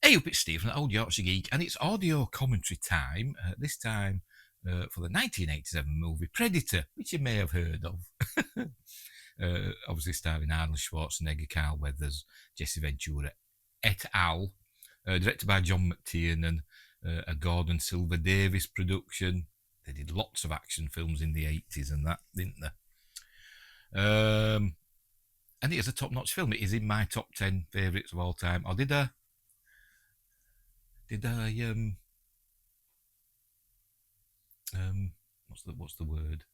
Hey up, it's Steve from the Old Yorkshire Geek, and it's audio commentary time, this time for the 1987 movie Predator, which you may have heard of. Obviously starring Arnold Schwarzenegger, Carl Weathers, Jesse Ventura, et al. Directed by John McTiernan, a Gordon Silver Davis production. They did lots of action films in the 80s and that, didn't they? And it is a top-notch film. It is in my top 10 favourites of all time. Or did I what's the word?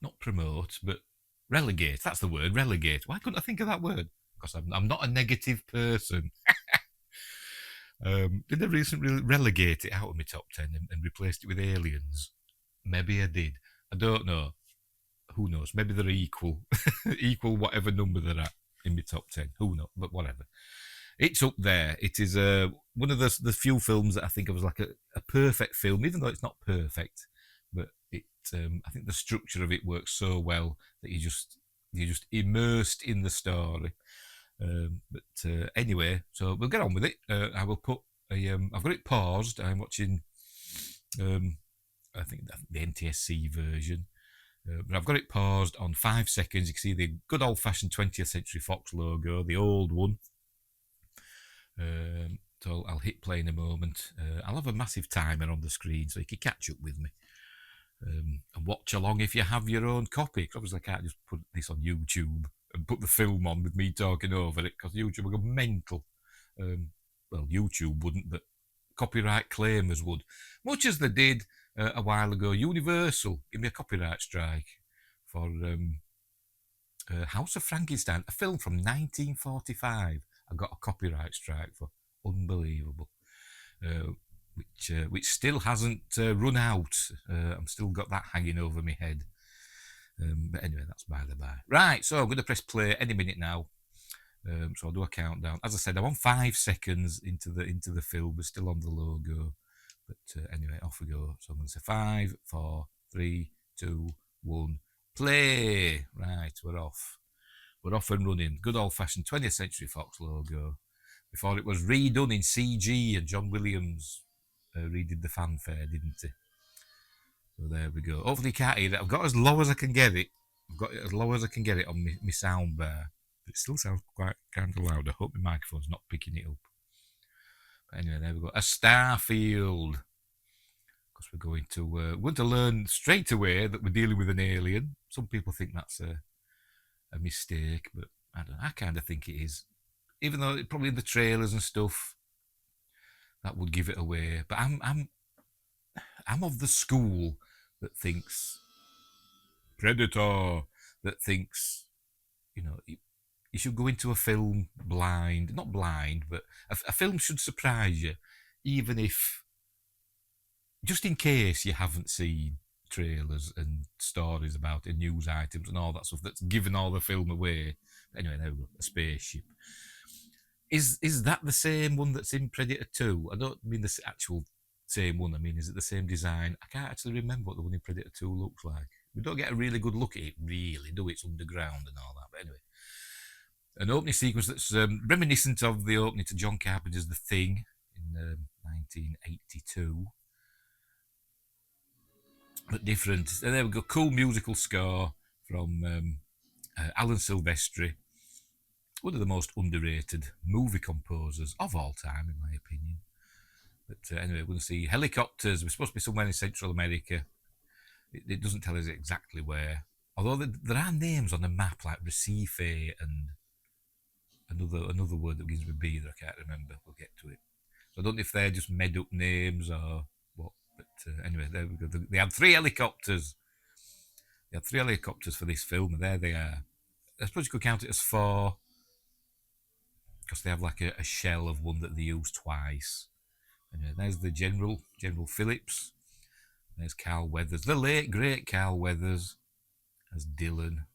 Not promote, but relegate. That's the word, relegate. Why couldn't I think of that word? Because I'm not a negative person. Did I recently relegate it out of my top 10 and replaced it with Aliens? Maybe I did. I don't know. Who knows? Maybe they're equal. Equal whatever number they're at in my top 10. Who knows? But whatever. It's up there. It is one of the few films that I think of as like a perfect film, even though it's not perfect. But I think the structure of it works so well that you're just immersed in the story. But anyway, so we'll get on with it. I will put I've got it paused. I'm watching I think the NTSC version. But I've got it paused on 5 seconds. You can see the good old-fashioned 20th Century Fox logo, the old one. So I'll hit play in a moment. I'll have a massive timer on the screen so you can catch up with me. And watch along if you have your own copy. Because obviously I can't just put this on YouTube and put the film on with me talking over it, because YouTube will go mental. Well, YouTube wouldn't, but copyright claimers would. Much as they did a while ago. Universal give me a copyright strike for House of Frankenstein, a film from 1945. I got a copyright strike for. Unbelievable. Which still hasn't run out. I've still got that hanging over my head. But anyway, that's by the by. Right, so I'm going to press play any minute now. So I'll do a countdown. As I said, I'm on 5 seconds into the film. We're still on the logo. But anyway, off we go. So I'm going to say 5, 4, 3, 2, 1, play. Right, we're off. We're off and running. Good old-fashioned 20th Century Fox logo. Before it was redone in CG, and John Williams redid the fanfare, didn't he? So there we go. Hopefully you can't hear it. I've got as low as I can get it. I've got it as low as I can get it on my sound bar. But it still sounds quite kind of loud. I hope my microphone's not picking it up. But anyway, there we go. A Starfield. Because we're going to learn straight away that we're dealing with an alien. Some people think that's a mistake, but I don't know. I kind of think it is. Even though it probably in the trailers and stuff that would give it away. But I'm of the school that thinks Predator, that thinks, you should go into a film blind. Not blind, but a film should surprise you, even if, just in case you haven't seen trailers and stories about it, news items and all that stuff that's given all the film away. Anyway, there we go, a spaceship. Is that the same one that's in Predator 2? I don't mean the actual same one. I mean, is it the same design? I can't actually remember what the one in Predator 2 looks like. We don't get a really good look at it, really, do we? It's underground and all that. But anyway, an opening sequence that's reminiscent of the opening to John Carpenter's The Thing in 1982. But different. And there we go, cool musical score from Alan Silvestri. One of the most underrated movie composers of all time, in my opinion. But anyway, we're going to see helicopters. We're supposed to be somewhere in Central America. It doesn't tell us exactly where. Although there are names on the map like Recife and another word that begins with B that I can't remember. We'll get to it. So I don't know if they're just made up names or what. But anyway, there we go. They had 3 helicopters. They had 3 helicopters for this film, and there they are. I suppose you could count it as 4. Because they have like a shell of one that they use twice. And there's the General Phillips. There's Carl Weathers, the late great Carl Weathers as Dylan.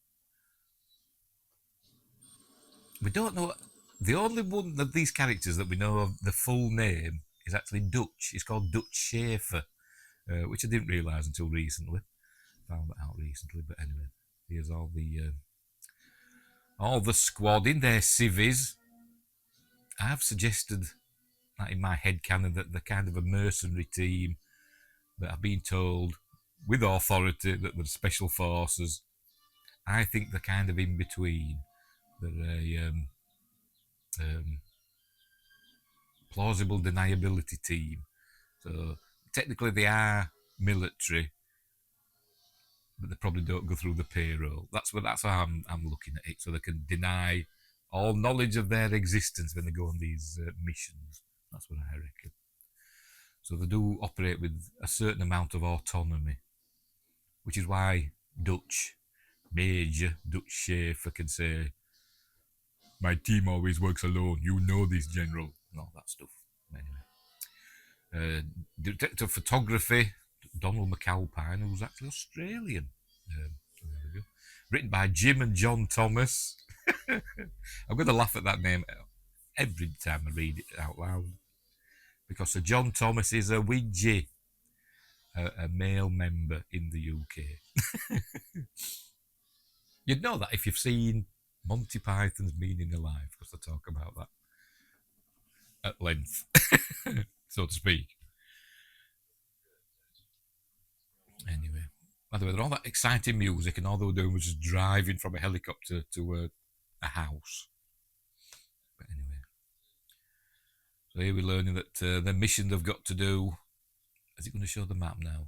We don't know. The only one of these characters that we know of the full name is actually Dutch. It's called Dutch Schaefer, which I didn't realise until recently. Found that out recently, but anyway, here's all the all the squad in their civvies. I've suggested that in my head canon that they're kind of a mercenary team, but I've been told with authority that they're special forces. I think they're kind of in between. They're a um, plausible deniability team. So technically they are military, but they probably don't go through the payroll. That's how I'm looking at it. So they can deny all knowledge of their existence when they go on these missions. That's what I reckon. So they do operate with a certain amount of autonomy, which is why Major Dutch Schaefer can say, "My team always works alone. You know this, General," and all that stuff. Anyway, director of photography, Donald McAlpine, who's actually Australian. There we go. Written by Jim and John Thomas. I'm going to laugh at that name every time I read it out loud, because Sir John Thomas is a Ouija, a male member in the UK. You'd know that if you've seen Monty Python's Meaning of Life, because they talk about that at length, so to speak. Anyway, by the way, they're all that exciting music, and all they were doing was just driving from a helicopter to a house. But anyway, so here we're learning that the mission they've got to do. Is it going to show the map now?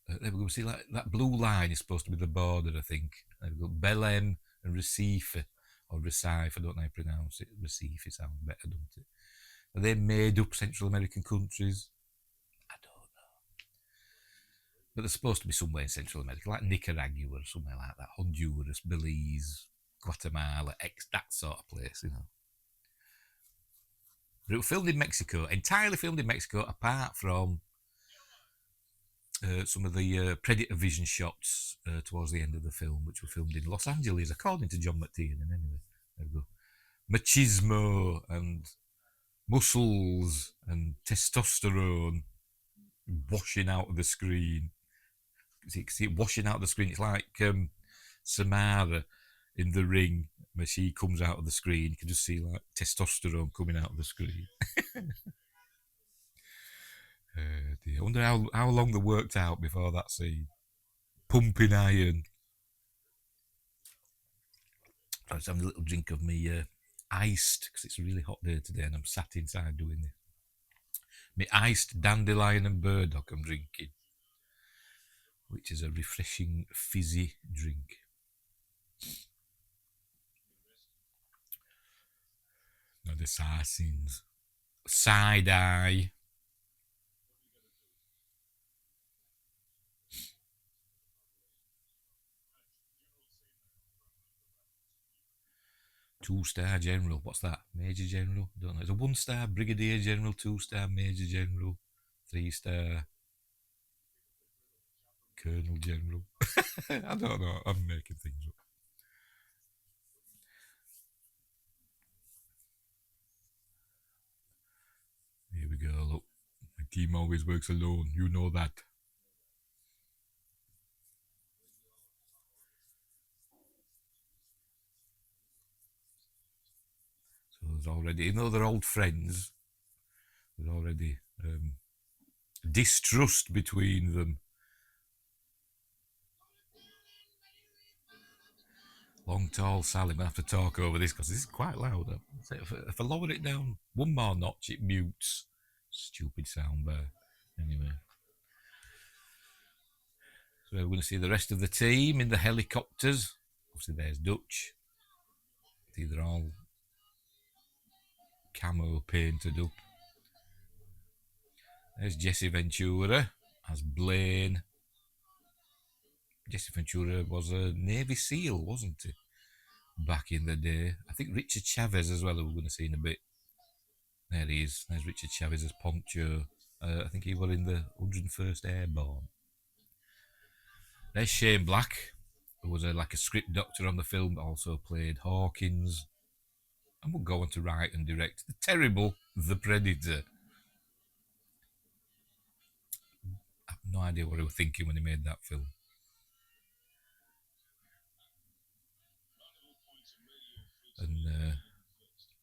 There we go. See, like that blue line is supposed to be the border, I think. There we go. Belém and Recife, or Recife. I don't know how to pronounce it. Recife sounds better, doesn't it? Are they made up Central American countries? I don't know. But they're supposed to be somewhere in Central America, like Nicaragua or somewhere like that. Honduras, Belize, Guatemala, that sort of place, you know. But it was filmed in Mexico, entirely filmed in Mexico, apart from some of the Predator vision shots towards the end of the film, which were filmed in Los Angeles, according to John McTiernan. Anyway, there we go. Machismo and muscles and testosterone washing out of the screen. You can see it washing out of the screen. It's like Samara in The Ring, where she comes out of the screen. You can just see like testosterone coming out of the screen. Dear. I wonder how long they worked out before that scene. Pumping iron. I was having a little drink of me iced, because it's a really hot day today and I'm sat inside doing this. Me iced dandelion and burdock I'm drinking, which is a refreshing fizzy drink. Now the assassins. Side eye. Two-star general. What's that? Major general? Don't know. It's a one-star brigadier general, two-star major general, three-star colonel general. I don't know. I'm making things up. Here we go. Look, my team always works alone. You know that. So there's already, even though they're old friends, there's already distrust between them. Long, tall Sally. I'm going to have to talk over this because this is quite loud. If I lower it down one more notch, it mutes. Stupid soundbar. Anyway. So we're going to see the rest of the team in the helicopters. Obviously, there's Dutch. They're all camo painted up. There's Jesse Ventura as Blaine. Jesse Ventura was a Navy SEAL, wasn't he? Back in the day. I think Richard Chavez as well, who we're going to see in a bit. There he is. There's Richard Chavez as Poncho. I think he was in the 101st Airborne. There's Shane Black, who was like a script doctor on the film, but also played Hawkins, and would go on to write and direct the terrible The Predator. I have no idea what he was thinking when he made that film.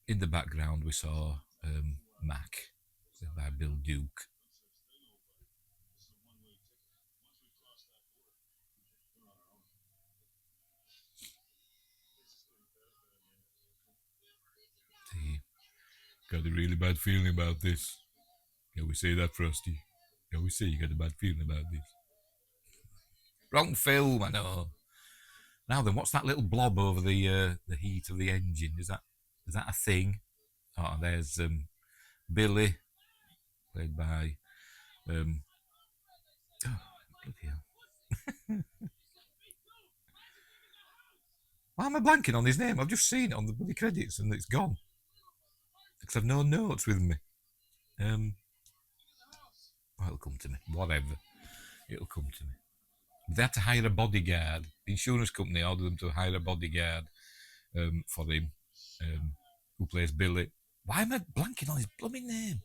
in the background, we saw Mac, played by Bill Duke. See, got a really bad feeling about this. Can we say that, Frosty? Can we say you got a bad feeling about this? Wrong film, I know. Now then, what's that little blob over the heat of the engine? Is that a thing? Oh, there's Billy, played by oh, bloody hell. Why am I blanking on his name? I've just seen it on the bloody credits and it's gone because I've no notes with me. Well, it'll come to me. Whatever, it'll come to me. They had to hire a bodyguard. The insurance company ordered them to hire a bodyguard for him, who plays Billy. Why am I blanking on his blooming name?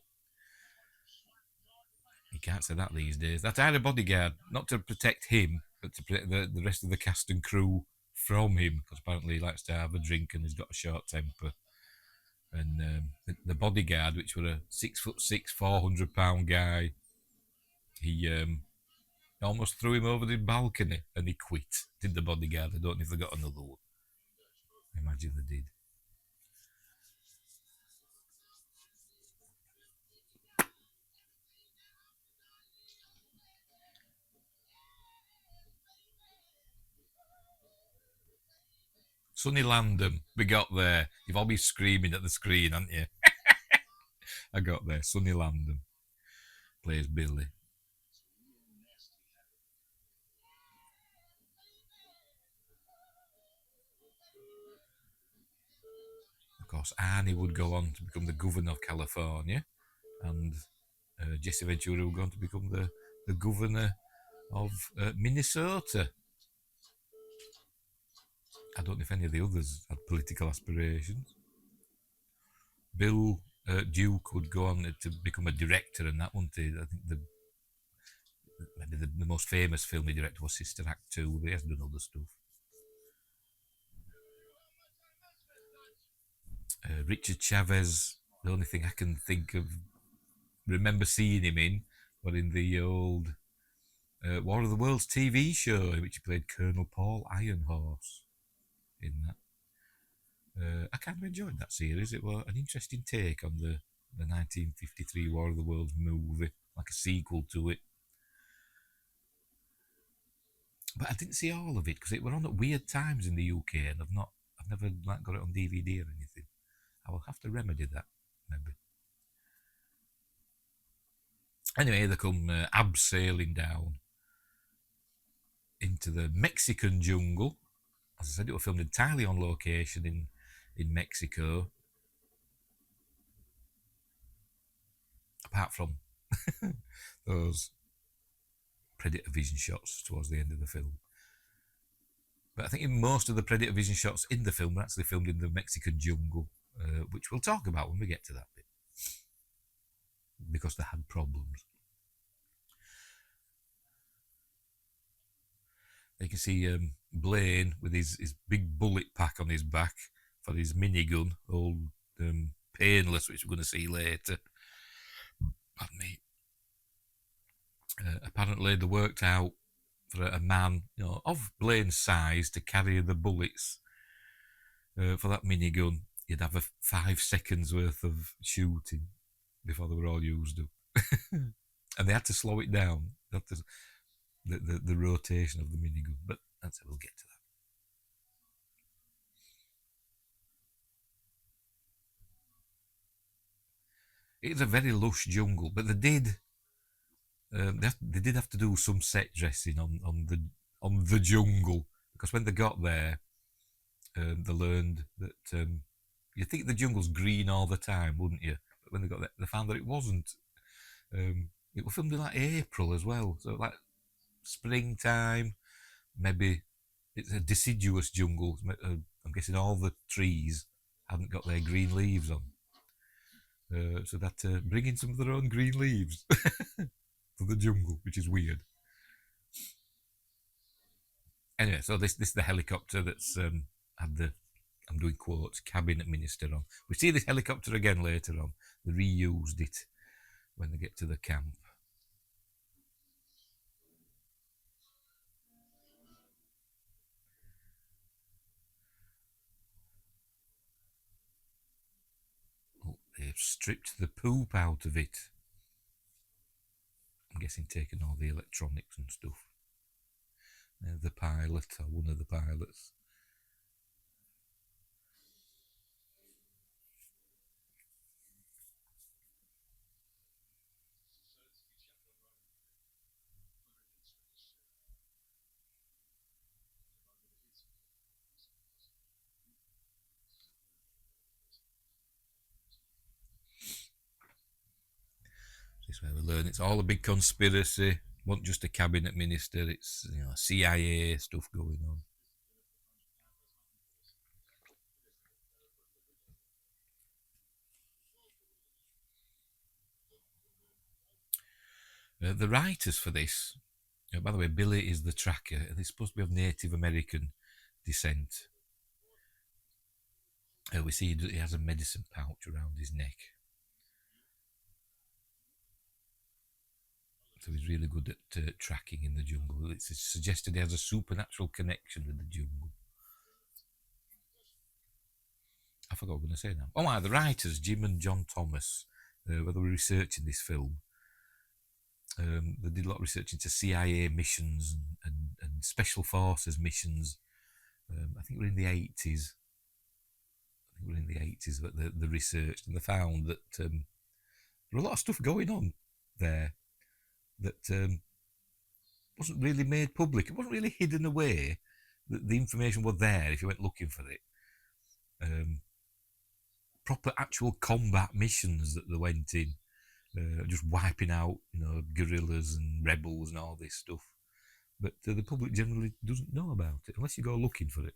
You can't say that these days. They had to hire a bodyguard, not to protect him, but to protect the rest of the cast and crew from him, because apparently he likes to have a drink and he's got a short temper. And the bodyguard, which were a 6'6", 400-pound guy, he almost threw him over the balcony and he quit. Did the bodyguard? I don't know if they got another one. I imagine they did. Sonny Landham, we got there. You've all been screaming at the screen, haven't you? I got there. Sonny Landham plays Billy. Of course, Arnie would go on to become the governor of California, and Jesse Ventura would go on to become the governor of Minnesota. I don't know if any of the others had political aspirations. Bill Duke would go on to become a director, and that one, I think maybe the most famous film he directed was Sister Act 2, but he has done other stuff. Richard Chavez, the only thing I can think of, remember seeing him in, were in the old War of the Worlds TV show, in which he played Colonel Paul Ironhorse in that. I kind of enjoyed that series. It was an interesting take on the 1953 War of the Worlds movie, like a sequel to it. But I didn't see all of it because it were on at weird times in the UK, and I've never got it on DVD or anything. I will have to remedy that maybe. Anyway, they come abseiling down into the Mexican jungle. As I said, it was filmed entirely on location in Mexico. Apart from those Predator vision shots towards the end of the film. But I think in most of the Predator vision shots in the film were actually filmed in the Mexican jungle, which we'll talk about when we get to that bit, because they had problems. You can see Blaine with his big bullet pack on his back for his minigun, old Painless, which we're going to see later. Pardon me. Apparently, they worked out for a man, of Blaine's size to carry the bullets for that minigun. You'd have 5 seconds worth of shooting before they were all used up, and they had to slow it down. The rotation of the minigun, but that's we'll get to that. It's a very lush jungle, but they did have to do some set dressing on the jungle, because when they got there, they learned that you think the jungle's green all the time, wouldn't you? But when they got there, they found that it wasn't. It was filmed in like April as well, so like springtime. Maybe it's a deciduous jungle. I'm guessing all the trees hadn't got their green leaves on, so that bring in some of their own green leaves for the jungle, which is weird. Anyway, so this is the helicopter that's had the I'm doing quotes, cabinet minister on. We see this helicopter again later on. They reused it when they get to the camp. Oh, they've stripped the poop out of it. I'm guessing taking all the electronics and stuff. The pilot, or one of the pilots. This is where we learn it's all a big conspiracy. It wasn't just a cabinet minister, it's CIA stuff going on. The writers for this, by the way, Billy is the tracker, and he's supposed to be of Native American descent. We see he has a medicine pouch around his neck. So he's really good at tracking in the jungle. It's suggested he has a supernatural connection with the jungle. I forgot what I was going to say now. Oh, the writers, Jim and John Thomas, where they were researching this film, they did a lot of research into CIA missions and special forces missions. I think we're in the 80s. That they researched, and they found that there were a lot of stuff going on there that wasn't really made public. It wasn't really hidden away. The information was there if you went looking for it. Proper actual combat missions that they went in, just wiping out guerrillas and rebels and all this stuff. But the public generally doesn't know about it unless you go looking for it.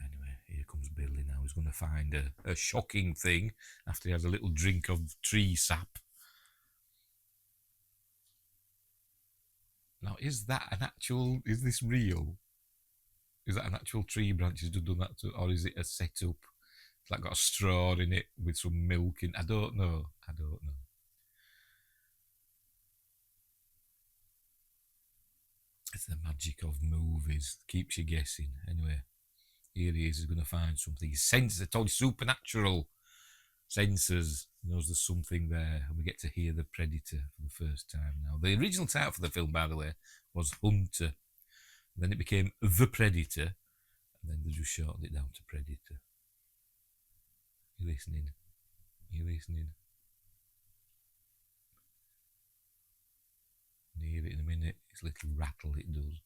Anyway, here comes Billy now. He's going to find a shocking thing after he has a little drink of tree sap. Now, is this real? Is that an actual tree branch he's done that to, or is it a setup? It's like got a straw in it with some milk in. I don't know. It's the magic of movies. Keeps you guessing. Anyway, here he is. He's going to find something. His senses, I told you, supernatural senses. He knows there's something there. And we get to hear the Predator for the first time now. The original title for the film, by the way, was Hunter. And then it became The Predator. And then they just shortened it down to Predator. You listening? You hear it in a minute. It's a little rattle it does.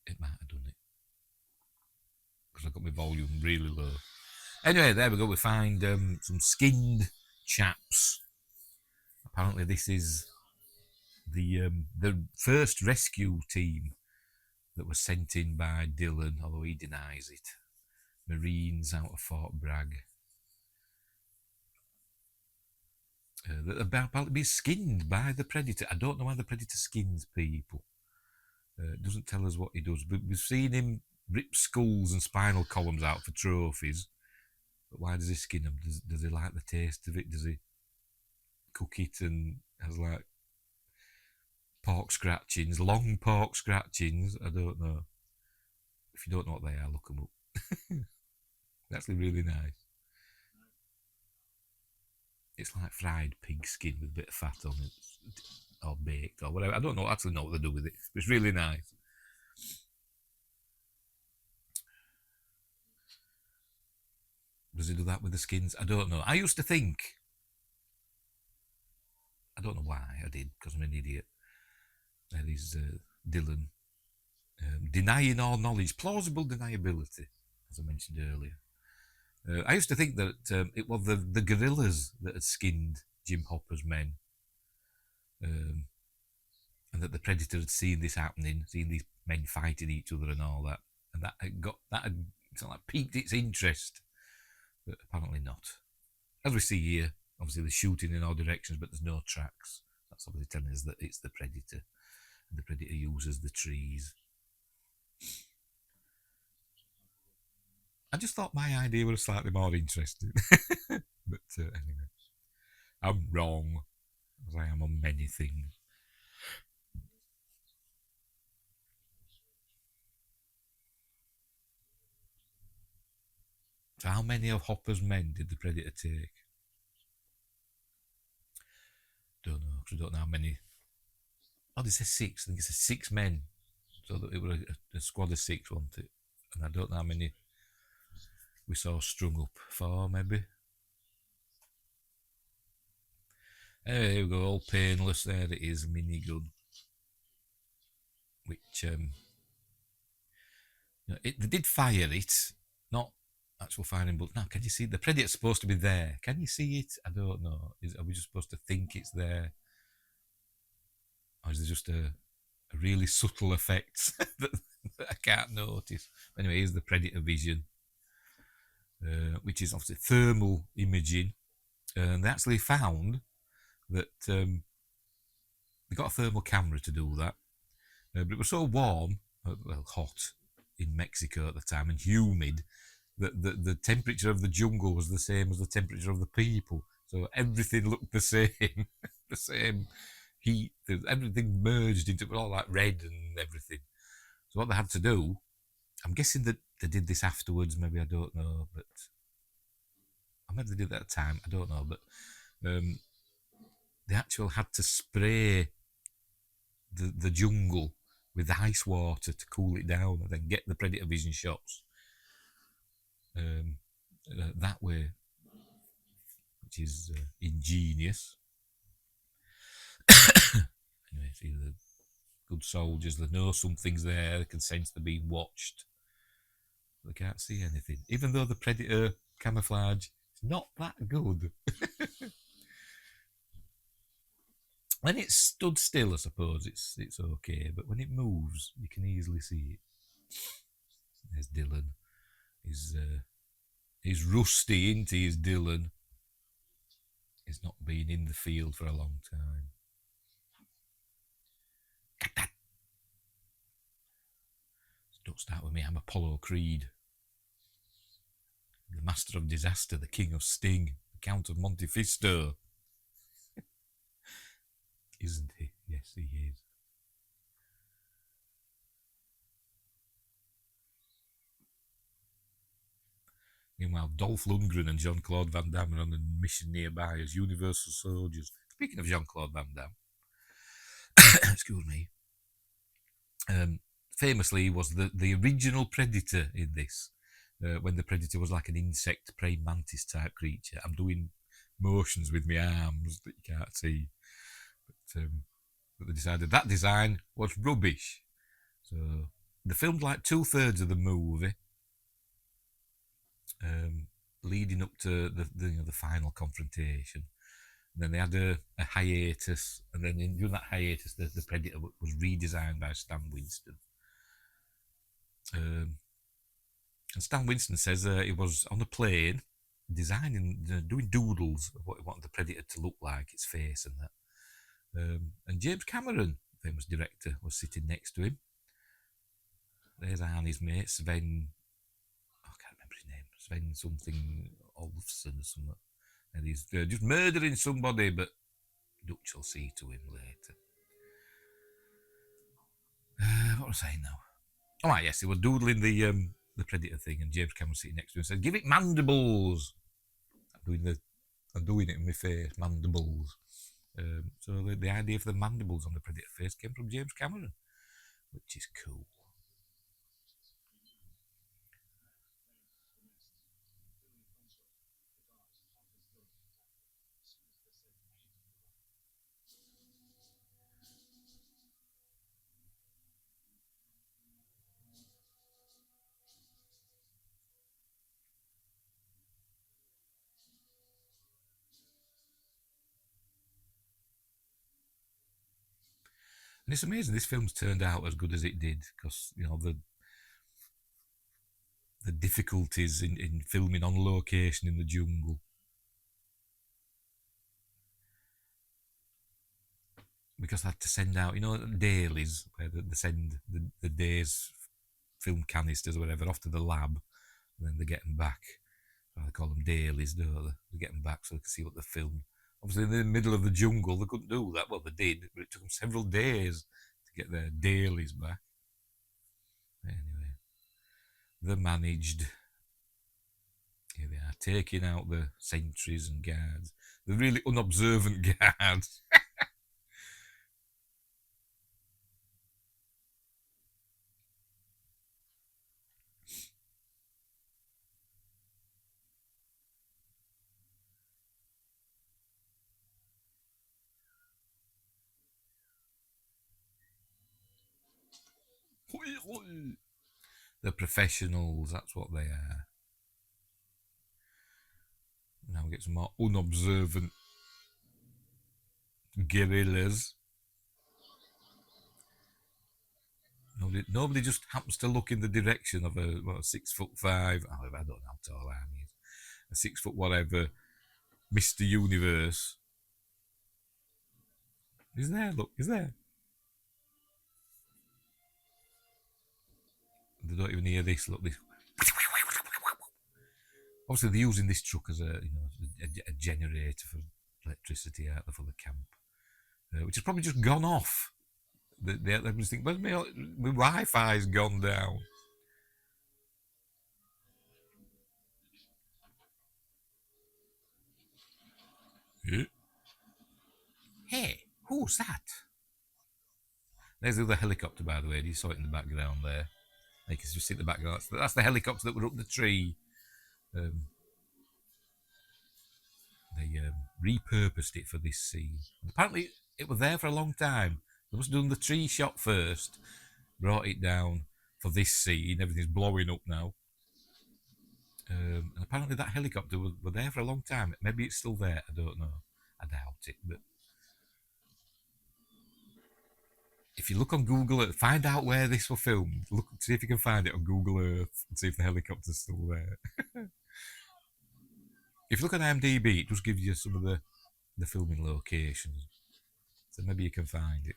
It might have done it because I got my volume really low. Anyway, there we go. We find some skinned chaps. Apparently, this is the first rescue team that was sent in by Dylan, although he denies it. Marines out of Fort Bragg. That are about to be skinned by the Predator. I don't know why the Predator skins people. It doesn't tell us what he does, but we've seen him rip skulls and spinal columns out for trophies. But why does he skin them? Does he like the taste of it? Does he cook it and has like pork scratchings, long pork scratchings? I don't know. If you don't know what they are, look them up. They're actually really nice. It's like fried pig skin with a bit of fat on it, or baked, or whatever. I don't actually know what they do with it, but it's really nice. Does he do that with the skins? I don't know. I used to think, I don't know why I did, because I'm an idiot. There is Dylan denying all knowledge, plausible deniability, as I mentioned earlier. I used to think that it was the guerrillas that had skinned Jim Hopper's men, and that the Predator had seen this happening, seen these men fighting each other and all that, and that had piqued its interest, but apparently not. As we see here, obviously they're shooting in all directions, but there's no tracks. That's obviously telling us that it's the predator. And the predator uses the trees. I just thought my idea was slightly more interesting. But anyway, I'm wrong, as I am on many things. So how many of Hopper's men did the predator take? Don't know, because I don't know how many. Oh, they say 6. I think it says 6 men. So that it was a squad of 6, wasn't it? And I don't know how many we saw strung up. 4, maybe. Anyway, here we go, all painless. There it is, minigun. Which, they did fire it, not actual firing, but now, can you see the predator's supposed to be there? Can you see it? I don't know. Are we just supposed to think it's there? Or is there just a really subtle effect that I can't notice? Anyway, here's the predator vision, which is obviously thermal imaging. And they actually found that they got a thermal camera to do that. But it was so warm, well, hot in Mexico at the time, and humid, that the temperature of the jungle was the same as the temperature of the people. So everything looked the same, the same heat. Everything merged into all like red and everything. So what they had to do, I'm guessing that they did this afterwards. Maybe, I don't know, but or maybe they did that at the time. I don't know, but they actually had to spray the jungle with ice water to cool it down, and then get the predator vision shots that way, which is ingenious. Anyway, see the good soldiers, they know something's there, they can sense they're being watched. They can't see anything, even though the predator camouflage is not that good. When it's stood still, I suppose it's okay, but when it moves, you can easily see it. There's Dylan. He's rusty, isn't he? Is Dylan. He's not been in the field for a long time. Don't start with me. I'm Apollo Creed, the master of disaster, the king of sting, the Count of Monte Fisto. Isn't he? Yes, he is. Meanwhile, Dolph Lundgren and Jean-Claude Van Damme are on a mission nearby as Universal soldiers. Speaking of Jean-Claude Van Damme, excuse me, famously was the original Predator in this, when the Predator was like an insect praying mantis type creature. I'm doing motions with my arms that you can't see. But they decided that design was rubbish. So they filmed like 2/3 of the movie, leading up to the final confrontation. And then they had a hiatus, and then during that hiatus, the Predator was redesigned by Stan Winston. And Stan Winston says he was on a plane designing, doing doodles of what he wanted the Predator to look like, its face and that. And James Cameron, famous director, was sitting next to him. There's Arnie's mate, Sven. I can't remember his name. Sven something Olfsson or something. And he's just murdering somebody, but Dutch will see to him later. What was I saying now? Oh, right, yes, they were doodling the Predator thing, and James Cameron sitting next to him and said, "Give it mandibles." I'm doing it in my face, mandibles. So the idea for the mandibles on the Predator face came from James Cameron, which is cool. And it's amazing this film's turned out as good as it did, because the difficulties in filming on location in the jungle. because I had to send out, dailies where they send the day's film canisters or whatever off to the lab, and then they get them back. They call them dailies, don't they? They get them back so they can see what they filmed. Obviously, in the middle of the jungle, they couldn't do that. Well, they did, but it took them several days to get their dailies back. Anyway, they managed. Here they are, taking out the sentries and guards. The really unobservant guards. They're professionals, that's what they are. Now we get some more unobservant guerrillas. Nobody just happens to look in the direction of a 6'5". I don't know how tall Arnie is. A 6 foot whatever, Mr. Universe. He's there. Look, he's there. They don't even hear this. Look, this. Obviously, they're using this truck as a generator for electricity out there for the camp, which has probably just gone off. They just think, well, my Wi-Fi's gone down. Hey, who's that? There's the other helicopter, by the way. You saw it in the background there. You can just see the background. That's the helicopter that were up the tree. They repurposed it for this scene. Apparently, it was there for a long time. They must have done the tree shot first, brought it down for this scene. Everything's blowing up now. And apparently, that helicopter was there for a long time. Maybe it's still there. I don't know. I doubt it. But if you look on Google Earth, find out where this was filmed. Look, see if you can find it on Google Earth and see if the helicopter's still there. If you look at IMDb, it just gives you some of the filming locations. So maybe you can find it.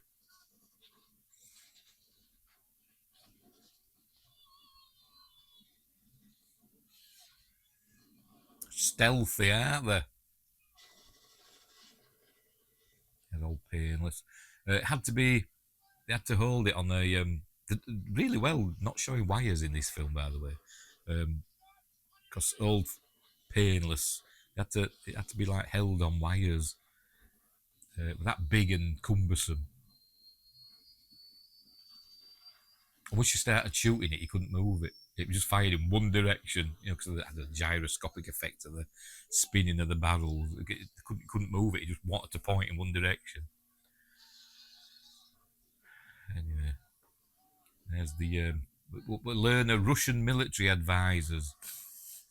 Stealthy, aren't they? They're all painless. It had to be. They had to hold it on a really well, not showing wires in this film, by the way, because old painless. It had to be like held on wires. That big and cumbersome. And once you started shooting it, you couldn't move it. It was just fired in one direction, because it had a gyroscopic effect of the spinning of the barrels. It couldn't move it. It just wanted to point in one direction. Anyway, there's the we'll learn a Russian military advisors.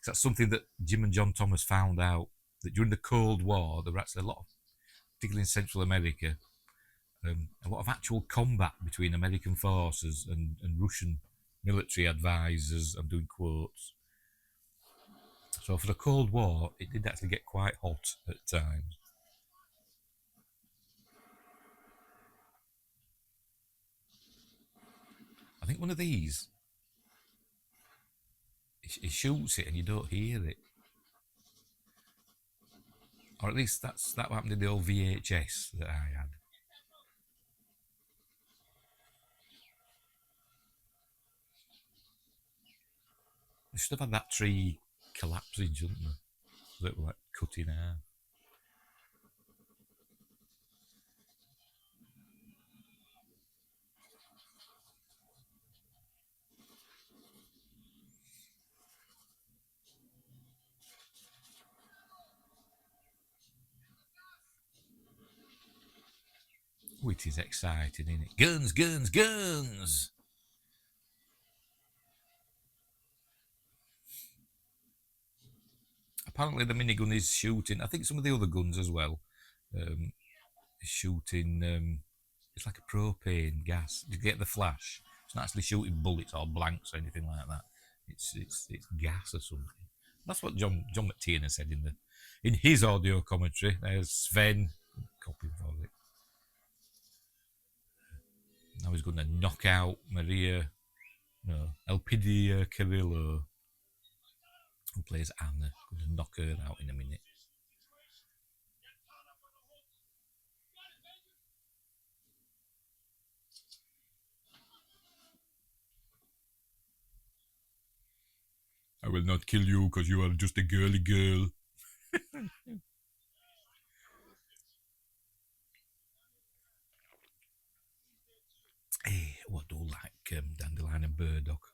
That's something that Jim and John Thomas found out, that during the Cold War there were actually a lot of, particularly in Central America, a lot of actual combat between American forces and Russian military advisors. I'm doing quotes. So for the Cold War, it did actually get quite hot at times. I think one of these, he shoots it and you don't hear it. Or at least that happened in the old VHS that I had. They should have had that tree collapsing, shouldn't they? That were like cut in half. Oh, it is exciting, isn't it? Guns, guns, guns! Apparently the minigun is shooting, I think some of the other guns as well, is shooting, it's like a propane gas. You get the flash. It's not actually shooting bullets or blanks or anything like that. It's gas or something. That's what John McTiernan said in his audio commentary. There's Sven, copy for it. Now he's going to knock out Maria, no, Elpidia Carrillo, who plays Anna. Going to knock her out in a minute. I will not kill you because you are just a girly girl. Hey, I do like Dandelion and Burdock.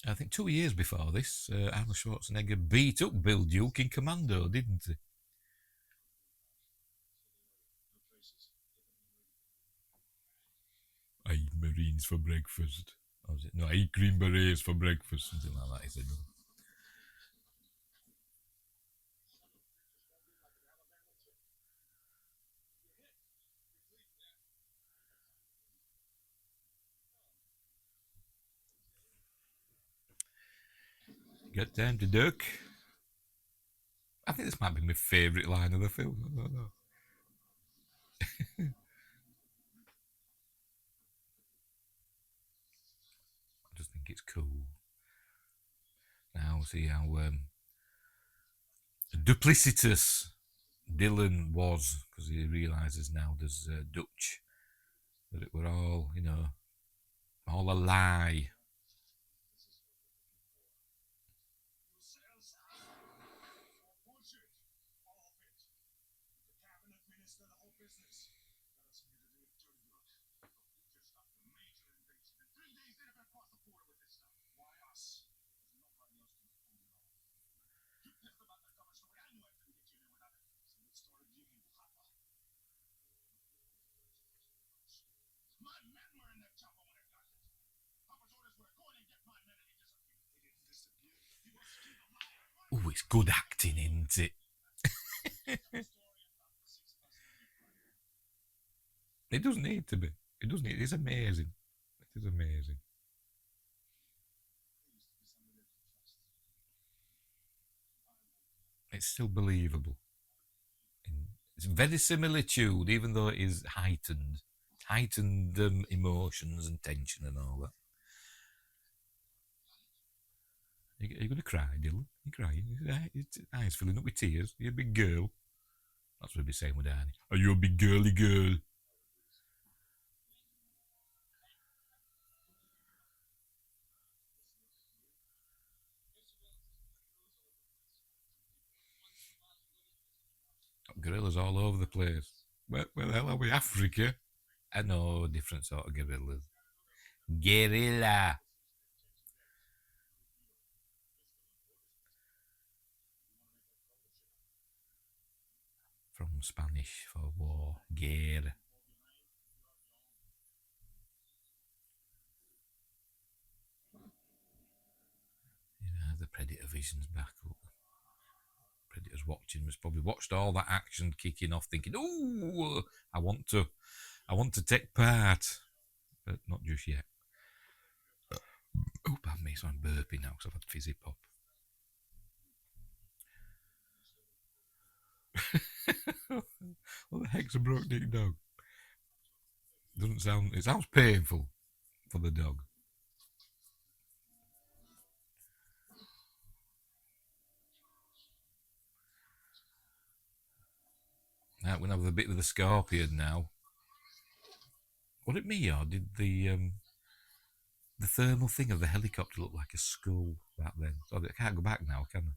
I think 2 years before this, Arnold Schwarzenegger beat up Bill Duke in Commando, didn't he? I eat Marines for breakfast. Or was it? No, I eat Green Berets for breakfast, something like that, he said. Get time to duck. I think this might be my favourite line of the film. I don't know. I just think it's cool. Now, see how duplicitous Dylan was, because he realises now there's Dutch, that it were all, all a lie. Oh, it's good acting, isn't it? It doesn't need to be. It doesn't need. It's amazing. It is amazing. It's still believable. It's very similitude, even though it is heightened emotions and tension and all that. Are you going to cry, Dylan? You're crying. Your eyes filling up with tears. You're a big girl. That's what he'd be saying with Annie. Are you a big girly girl? Gorillas all over the place. Where the hell are we? Africa? I know, different sort of gorillas. Guerrilla. From Spanish for war. Guerre. The Predator vision's back up. Predator's watching. Was probably watched all that action kicking off, thinking, "Ooh, I want to take part," but not just yet. Oh, pardon me, so I'm burping now because I've had fizzy pop. What the heck's a broke dick dog? Doesn't sound. It sounds painful for the dog. Now we're gonna have a bit with the scorpion now. Was it me or did the thermal thing of the helicopter look like a skull back then? So I can't go back now, can I?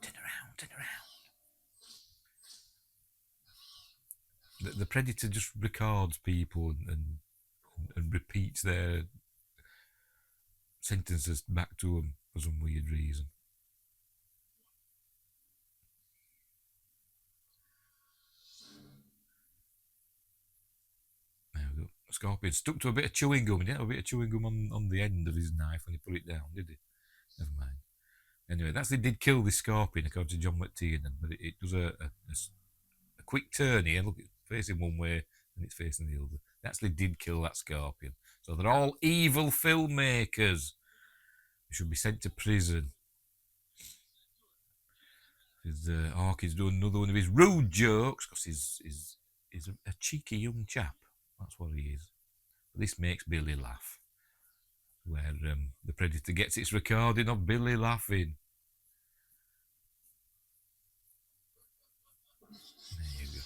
Turn around, turn around. The Predator just records people and repeats their sentences back to them for some weird reason. There we go. Scorpion stuck to a bit of chewing gum. He didn't have a bit of chewing gum on the end of his knife when he put it down, did he? Never mind. Anyway, that's they did kill the scorpion according to John McTiernan, but it does a quick turn here. Look, it's facing one way and it's facing the other. They actually did kill that scorpion. So they're all evil filmmakers. He should be sent to prison. Hawk is doing another one of his rude jokes because he's a cheeky young chap. That's what he is. But this makes Billy laugh. Where the Predator gets its recording of Billy laughing. There you go.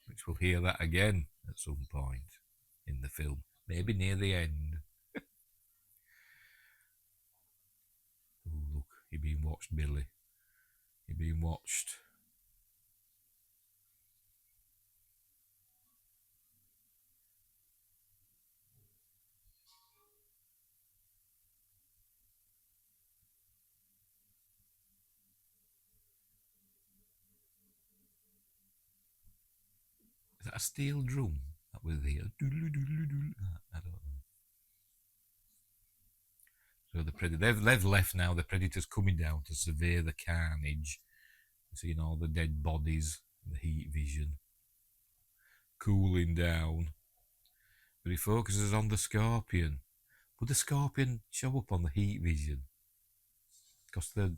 Which we'll hear that again at some point in the film. Maybe near the end. Oh, look, you're being watched, Billy. You're being watched. Is that a steel drum? That was the I don't know. So the Predator, they've left now. The Predator's coming down to survey the carnage. Seeing all the dead bodies, the heat vision, cooling down. But he focuses on the Scorpion. Would the Scorpion show up on the heat vision? Because they're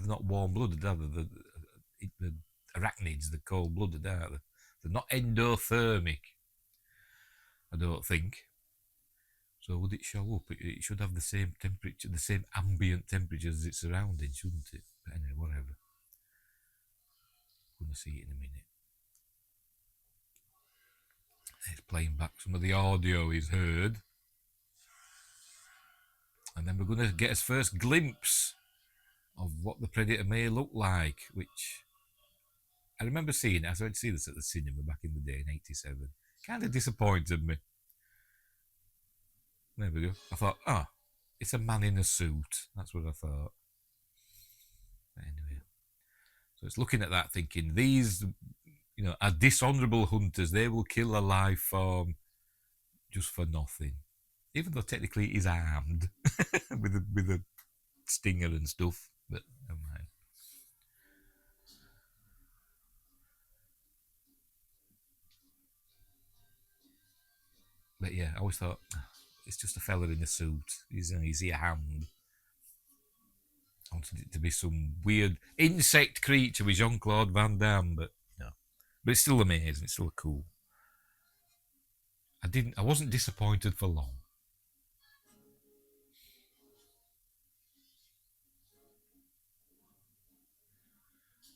not warm-blooded, are they? The arachnids, they're cold-blooded, aren't they? They're not endothermic, I don't think. So would it show up? It should have the same temperature, the same ambient temperature as its surroundings, shouldn't it? But anyway, whatever. We're going to see it in a minute. It's playing back some of the audio he's heard. And then we're going to get his first glimpse of what the Predator may look like, which I remember seeing. I went to see this at the cinema back in the day in '87. Kind of disappointed me. There we go. I thought, it's a man in a suit. That's what I thought. But anyway, so it's looking at that thinking, these, are dishonourable hunters. They will kill a life form just for nothing. Even though technically he's armed with a stinger and stuff. But never mind. But yeah, I always thought, it's just a fella in a suit. He's a hand. I wanted it to be some weird insect creature with Jean-Claude Van Damme, but no. But it's still amazing. It's still cool. I wasn't disappointed for long.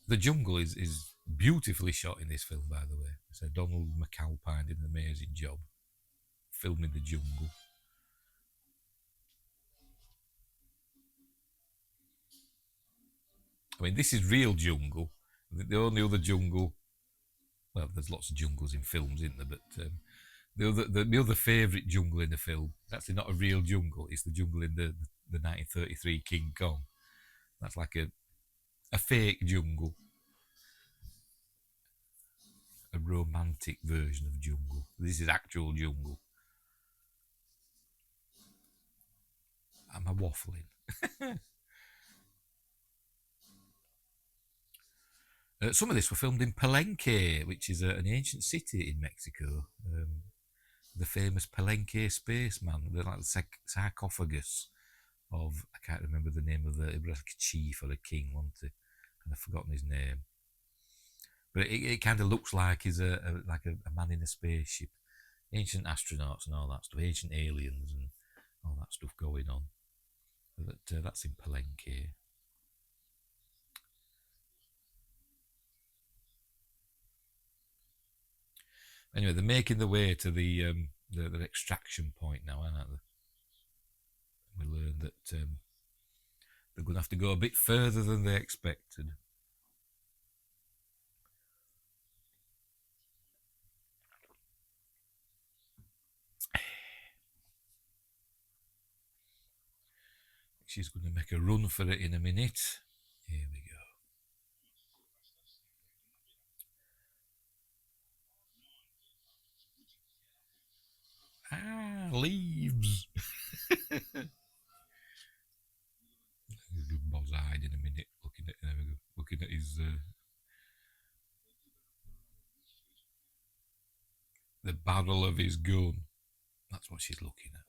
The jungle is beautifully shot in this film, by the way. So Donald McAlpine did an amazing job filming the jungle. I mean, this is real jungle. The only other jungle, well, there's lots of jungles in films, isn't there? But the other favourite jungle in the film, it's actually not a real jungle. It's the jungle in the 1933 King Kong. That's like a fake jungle, a romantic version of jungle. This is actual jungle. Am I waffling? Some of this were filmed in Palenque, which is an ancient city in Mexico. The famous Palenque spaceman, the like sarcophagus of, I can't remember the name of it was like a chief or a king, wasn't it? And I've forgotten his name. But it kind of looks like he's a man in a spaceship. Ancient astronauts and all that stuff, ancient aliens and all that stuff going on. But that's in Palenque. Anyway, they're making their way to the extraction point now, aren't they? We learn that they're going to have to go a bit further than they expected. She's going to make a run for it in a minute. Here we go. Leaves. Bob's eyed in a minute, looking at his the barrel of his gun. That's what she's looking at.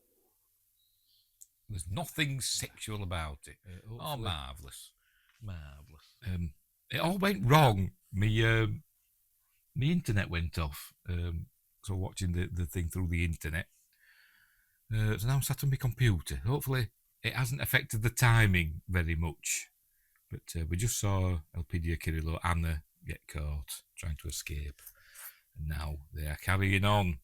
There's nothing sexual about it. Oh, marvellous. It all went wrong. My internet went off. So watching the thing through the internet. So now I'm sat on my computer. Hopefully it hasn't affected the timing very much. But we just saw Elpidia Kirillo, Anna, get caught trying to escape. And now they are carrying on.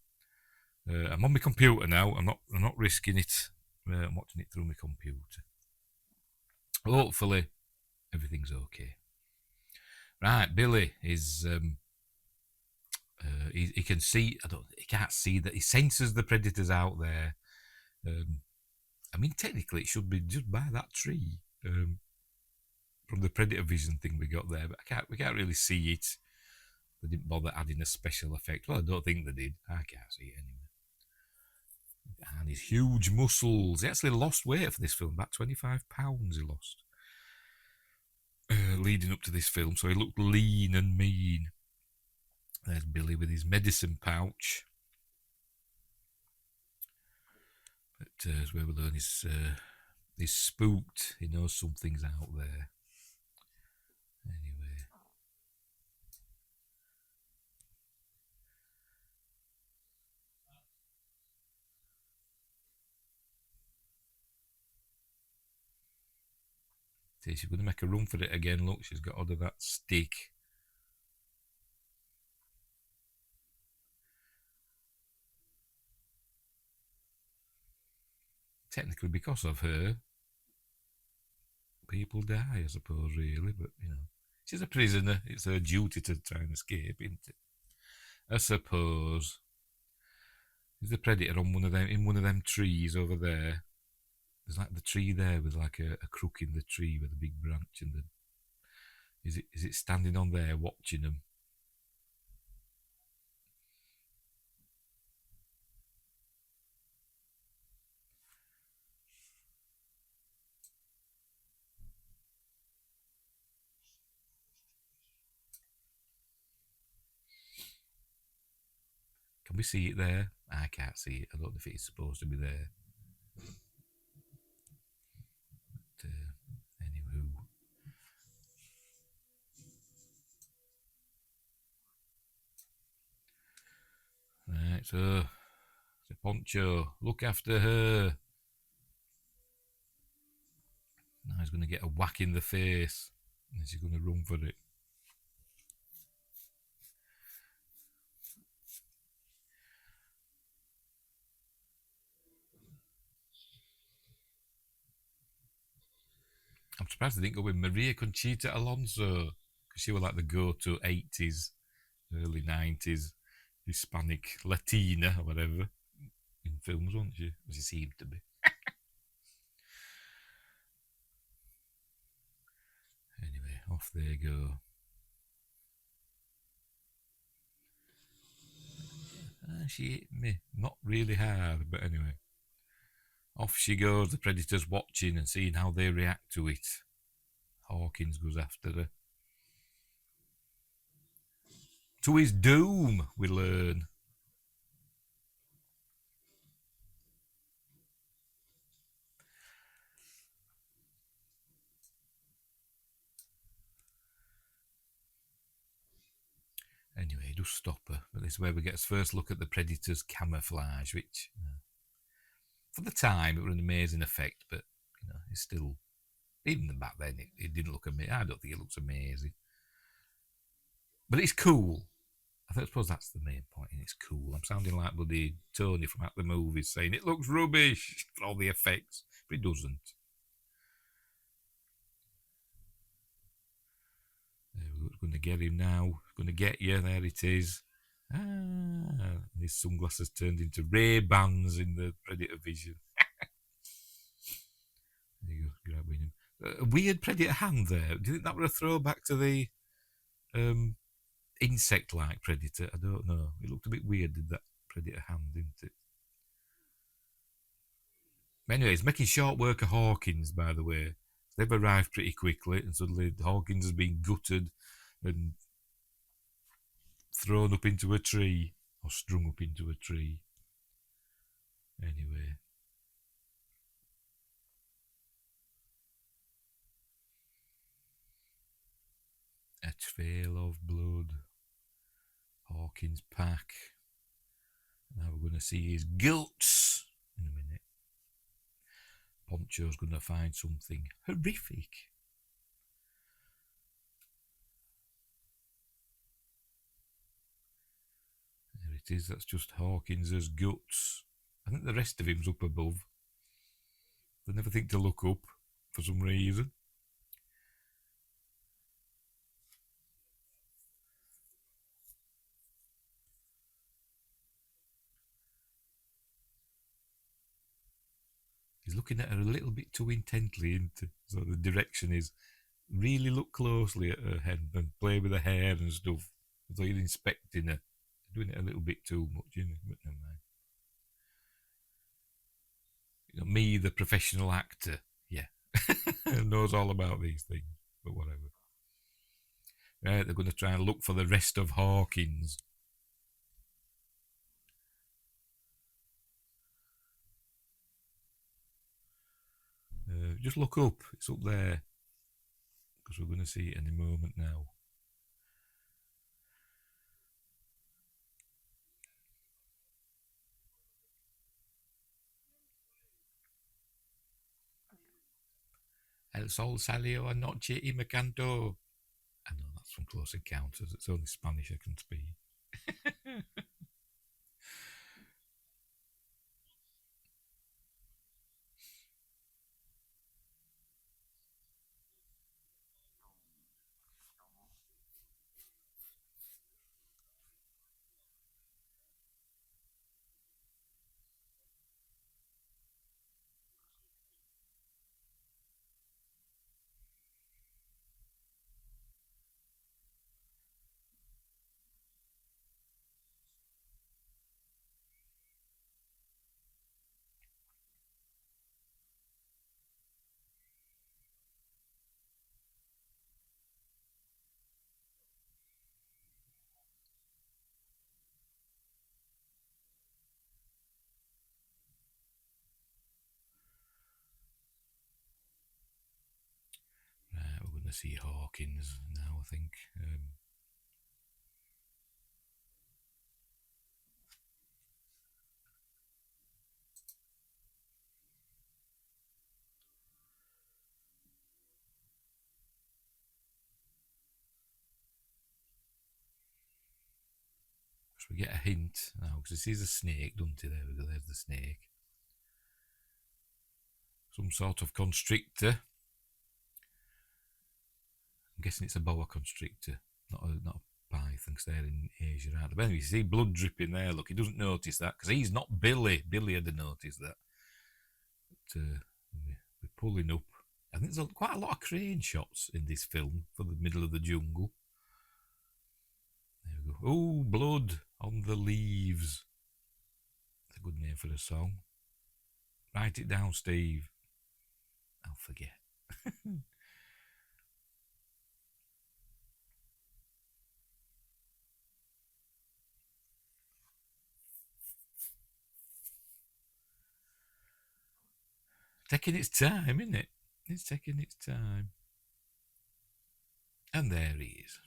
I'm on my computer now. I'm not risking it. I'm watching it through my computer. Hopefully everything's okay. Right, Billy is he can see. He can't see that. He senses the predators out there. I mean, technically, it should be just by that tree from the predator vision thing we got there, but we can't really see it. They didn't bother adding a special effect. Well, I don't think they did. I can't see it anyway. And his huge muscles. He actually lost weight for this film. About 25 pounds he lost. Leading up to this film, so he looked lean and mean. There's Billy with his medicine pouch. But as we learn, he's spooked. He knows something's out there. Anyway. See, she's going to make a run for it again. Look, she's got hold of that stick. Technically, because of her, people die, I suppose, really. But, she's a prisoner. It's her duty to try and escape, isn't it? I suppose. There's the predator on in one of them trees over there. There's like the tree there with like a crook in the tree with a big branch, and is it standing on there watching them? Can we see it there? I can't see it. I don't know if it's supposed to be there. But, anywho. Right, so Poncho, look after her. Now he's going to get a whack in the face, and she's going to run for it. I'm surprised they didn't go with Maria Conchita Alonso, because she was like the go-to 80s, early 90s Hispanic Latina or whatever in films, wasn't she? As she seemed to be. Anyway, off they go. She hit me. Not really hard, but anyway. Off she goes, the predator's watching and seeing how they react to it. Hawkins goes after her. To his doom, we learn. Anyway, he does stop her, but this is where we get his first look at the predator's camouflage, which, for the time, it was an amazing effect, but, it's still, even back then, it didn't look amazing. I don't think it looks amazing. But it's cool. I suppose that's the main point, and it's cool. I'm sounding like bloody Tony from At the Movies saying it looks rubbish for all the effects, but it doesn't. We're going to get him now. We're going to get you. There it is. His sunglasses turned into Ray-Bans in the Predator vision. There you go, grabbing him. A weird Predator hand there. Do you think that were a throwback to the insect-like Predator? I don't know. It looked a bit weird, did that Predator hand, didn't it? Anyways, making short work of Hawkins, by the way. They've arrived pretty quickly, and suddenly Hawkins has been gutted and thrown up into a tree, or strung up into a tree. Anyway. Trail of blood. Hawkins pack. Now we're going to see his guts in a minute. Poncho's going to find something horrific. There it is. That's just Hawkins's guts. I think the rest of him's up above. They never think to look up for some reason. He's looking at her a little bit too intently, so the direction is really look closely at her head and play with her hair and stuff. As though you're inspecting her. Doing it a little bit too much, you know, but never mind. You know, me, the professional actor, yeah, knows all about these things, but whatever. Right, they're going to try and look for the rest of Hawkins. Just look up, it's up there, because we're going to see it any moment now. El sol salió anoche y me cantó. I know that's from Close Encounters. It's only Spanish I can speak. Right, we're going to see Hawkins now, I think. So we get a hint now, because he sees a snake, doesn't he? There we go, there's the snake. Some sort of constrictor. I'm guessing it's a boa constrictor, not a python, because they're in Asia, aren't they? But anyway, you see blood dripping there. Look, he doesn't notice that, because he's not Billy. Billy had noticed that. But, we're pulling up. I think there's quite a lot of crane shots in this film for the middle of the jungle. There we go. Oh, blood on the leaves. That's a good name for a song. Write it down, Steve. I'll forget. Taking its time, isn't it? It's taking its time. And there he is.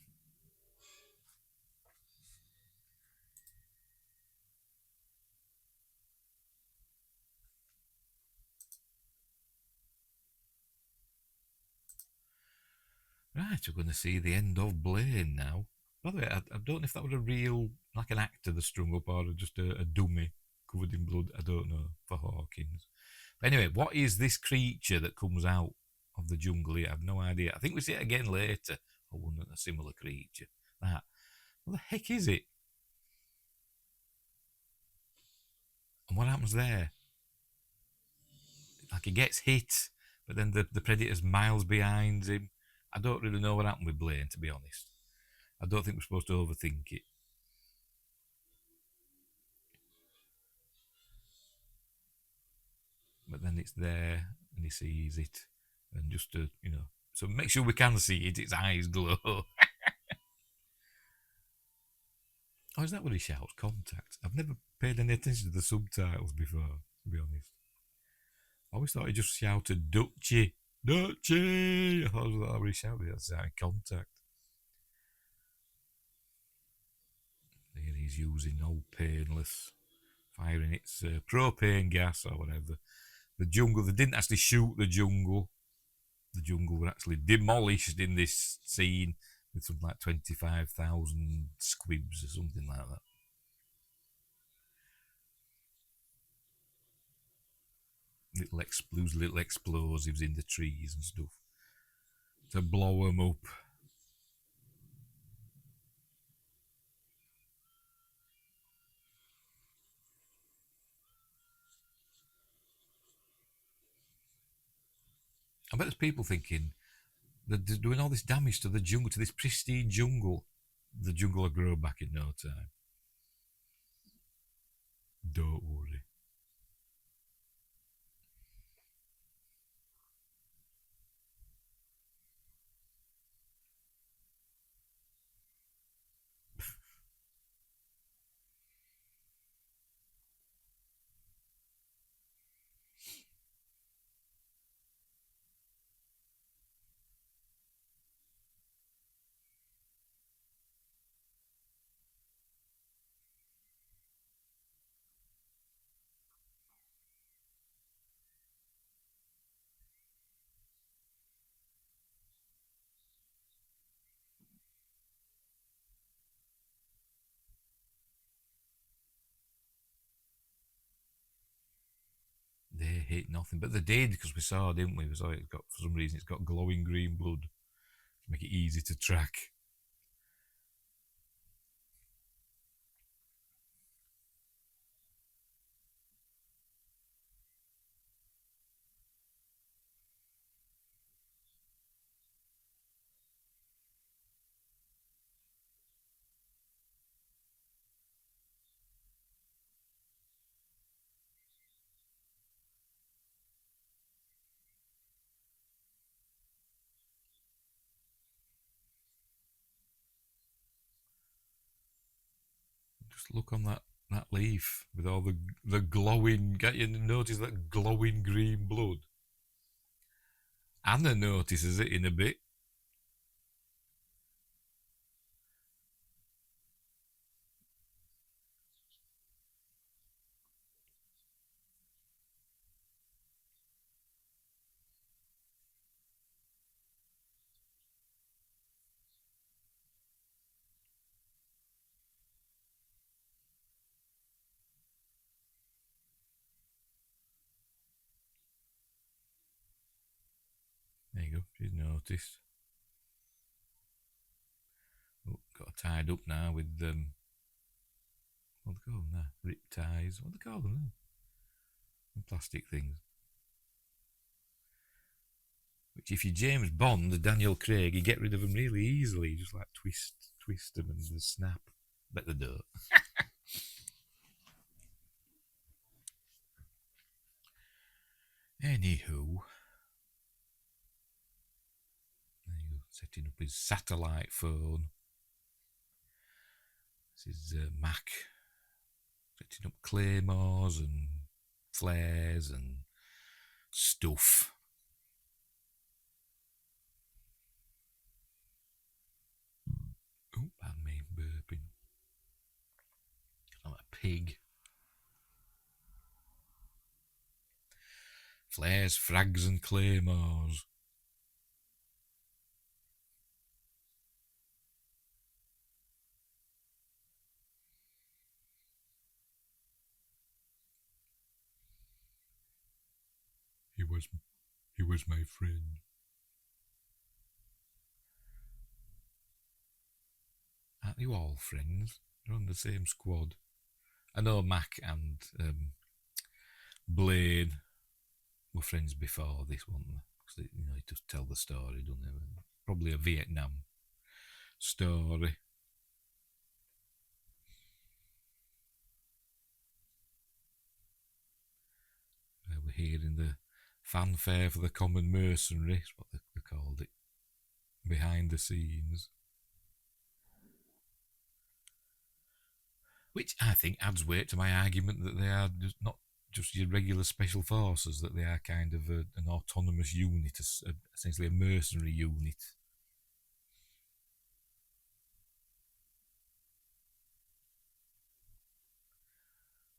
Right, we're going to see the end of Blaine now. By the way, I don't know if that was a real, like an actor that strung up, or just a dummy covered in blood. I don't know, for Hawkins. But anyway, what is this creature that comes out of the jungle here? I have no idea. I think we see it again later. Or one a similar creature. That. What the heck is it? And what happens there? Like he gets hit, but then the predator's miles behind him. I don't really know what happened with Blaine, to be honest. I don't think we're supposed to overthink it. But then it's there, and he sees it, and just to, so make sure we can see it. Its eyes glow. Oh, is that what he shouts? Contact. I've never paid any attention to the subtitles before, to be honest. I always thought he just shouted Dutchie. Dutchie! I thought that was what he shouted. That's contact. is using all painless, firing its propane gas or whatever. The jungle, they didn't actually shoot the jungle. The jungle were actually demolished in this scene with something like 25,000 squibs or something like that. Little explosives in the trees and stuff to blow them up. I bet there's people thinking that they're doing all this damage to the jungle, to this pristine jungle. The jungle will grow back in no time. Don't worry. They hate nothing, but they did because we saw, didn't we? We saw it got, for some reason, it's got glowing green blood to make it easy to track. Just look on that leaf with all the glowing. Get you to notice that glowing green blood. Anna notices it in a bit. There you go. She's noticed. Oh, got her tied up now with what do they call them now? Rip ties. What do they call them now? The plastic things. Which, if you're James Bond, the Daniel Craig, you get rid of them really easily. You just like twist them and they snap. Bet they don't. Anywho, there you go, setting up his satellite phone. This is Mac setting up claymores and flares and stuff. Oh, pardon me, burping. I'm a pig. Flares, frags, and claymores. He was my friend. Aren't you all friends? You're on the same squad. I know Mac and Blade were friends before this, weren't they? Because he just tell the story, doesn't he? Probably a Vietnam story. We're hearing the fanfare for the common mercenary, is what they called it, behind the scenes. Which I think adds weight to my argument that they are not just your regular special forces, that they are kind of an autonomous unit, essentially a mercenary unit.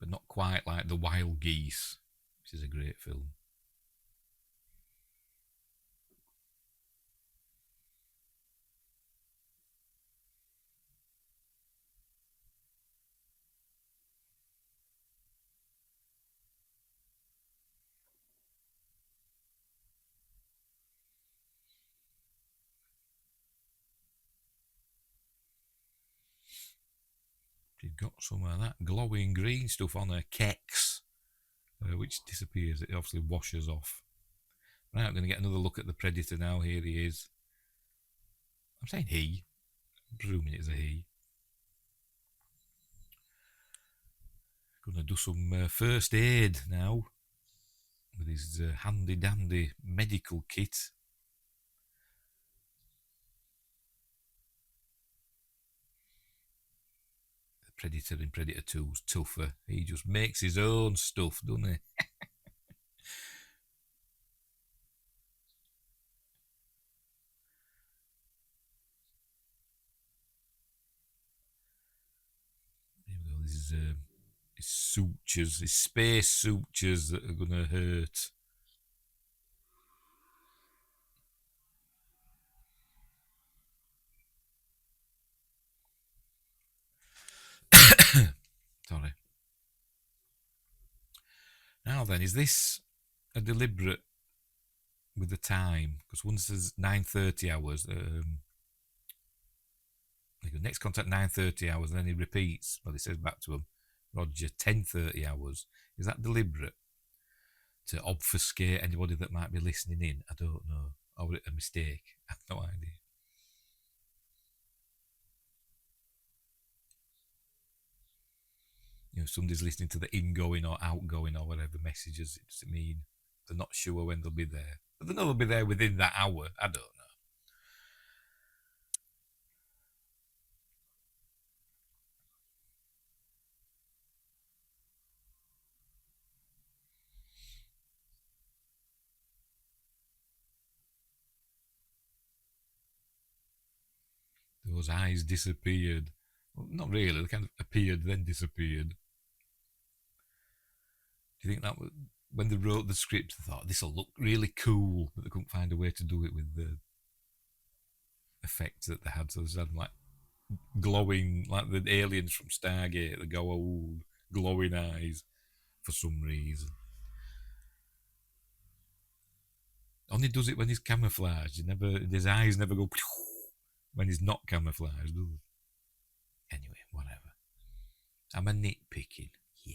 but not quite like The Wild Geese, which is a great film. She's got some of that glowing green stuff on her kecks, which disappears. It obviously washes off. Right, I'm going to get another look at the Predator now. Here he is. I'm saying he. I'm presuming it's a he. Going to do some first aid now with his handy dandy medical kit. The Predator in Predator 2's tougher. He just makes his own stuff, doesn't he? Here we go. This is his sutures, his space sutures that are going to hurt. Sorry. Now then, is this a deliberate with the time? Because once there's 9:30 hours, next contact 9:30 hours, and then he repeats. Well, he says back to him, Roger, 10:30 hours. Is that deliberate to obfuscate anybody that might be listening in? I don't know. Or was it a mistake? I have no idea. If somebody's listening to the ingoing or outgoing or whatever messages, it doesn't mean they're not sure when they'll be there. But they know they'll be there within that hour. I don't know. Those eyes disappeared. Well, not really. They kind of appeared, then disappeared. Do you think that was, when they wrote the script, they thought this will look really cool, but they couldn't find a way to do it with the effects that they had? So they had like glowing, like the aliens from Stargate, they go old, glowing eyes for some reason. Only does it when he's camouflaged. His eyes never go when he's not camouflaged, do they? Anyway, whatever. I'm a nitpicking. Yeah.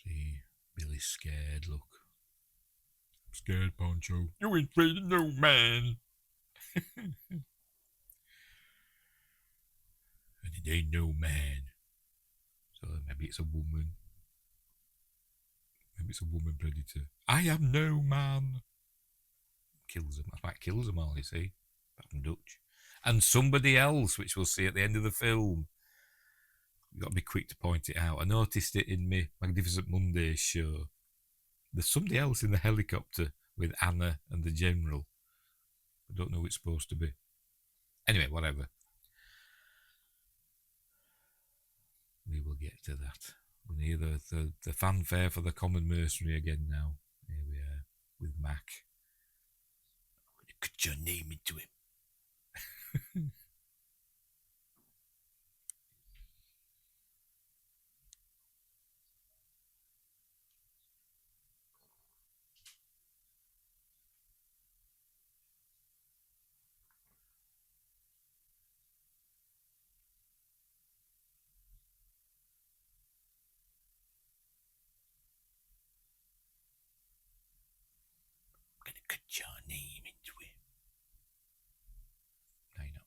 See, Billy's scared, look. I'm scared, Poncho. You ain't afraid of no man. And it ain't no man. So maybe it's a woman. Maybe it's a woman predator. I am no man. Kills them. That's why it kills them all, you see. Apart from Dutch. And somebody else, which we'll see at the end of the film. You've got to be quick to point it out. I noticed it in my Magnificent Mondays show. There's somebody else in the helicopter with Anna and the General. I don't know who it's supposed to be. Anyway, whatever. We will get to that. We'll hear the fanfare for the common mercenary again now. Here we are with Mac. I'm going to cut your name into him. I'm going to cut your name into him. I know.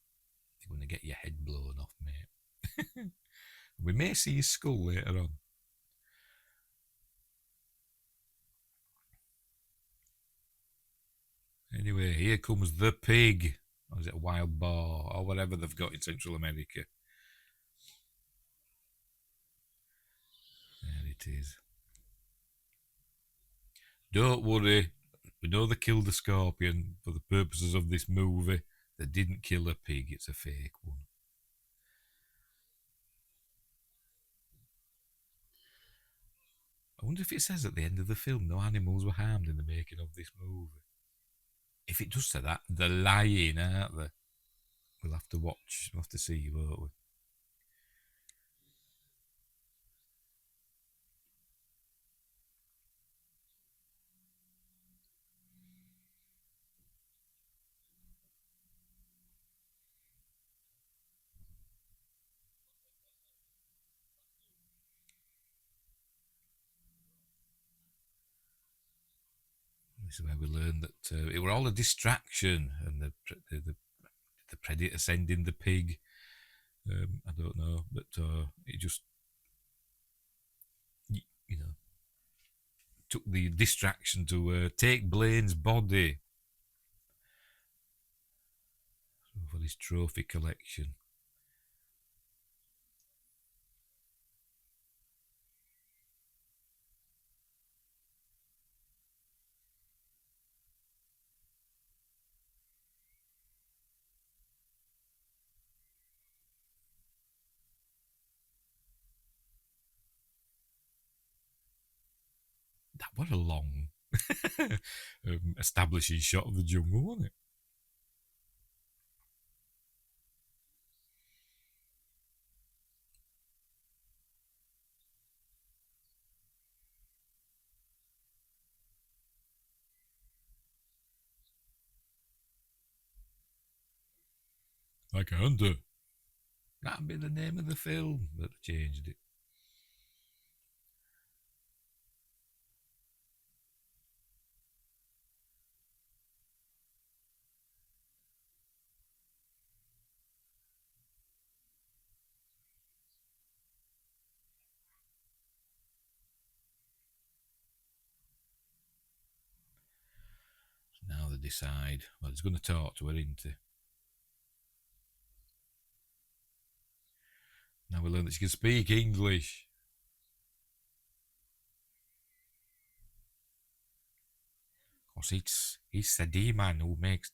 You're going to get your head blown off, mate. We may see his skull later on. Anyway, here comes the pig. Or is it a wild boar? Or whatever they've got in Central America. There it is. Don't worry. We know they killed the scorpion for the purposes of this movie. They didn't kill a pig. It's a fake one. I wonder if it says at the end of the film no animals were harmed in the making of this movie. If it does say that, they're lying, aren't they? We'll have to watch. We'll have to see, won't we? This is where we learn that it were all a distraction, and the predator sending the pig. I don't know, but it just you know took the distraction to take Blaine's body for his trophy collection. That was a long establishing shot of the jungle, wasn't it? Like a hunter. That'd be the name of the film, but they changed it. So now they decide, well, he's going to talk to her, isn't he? Now we learn that she can speak English. Because it's the demon who makes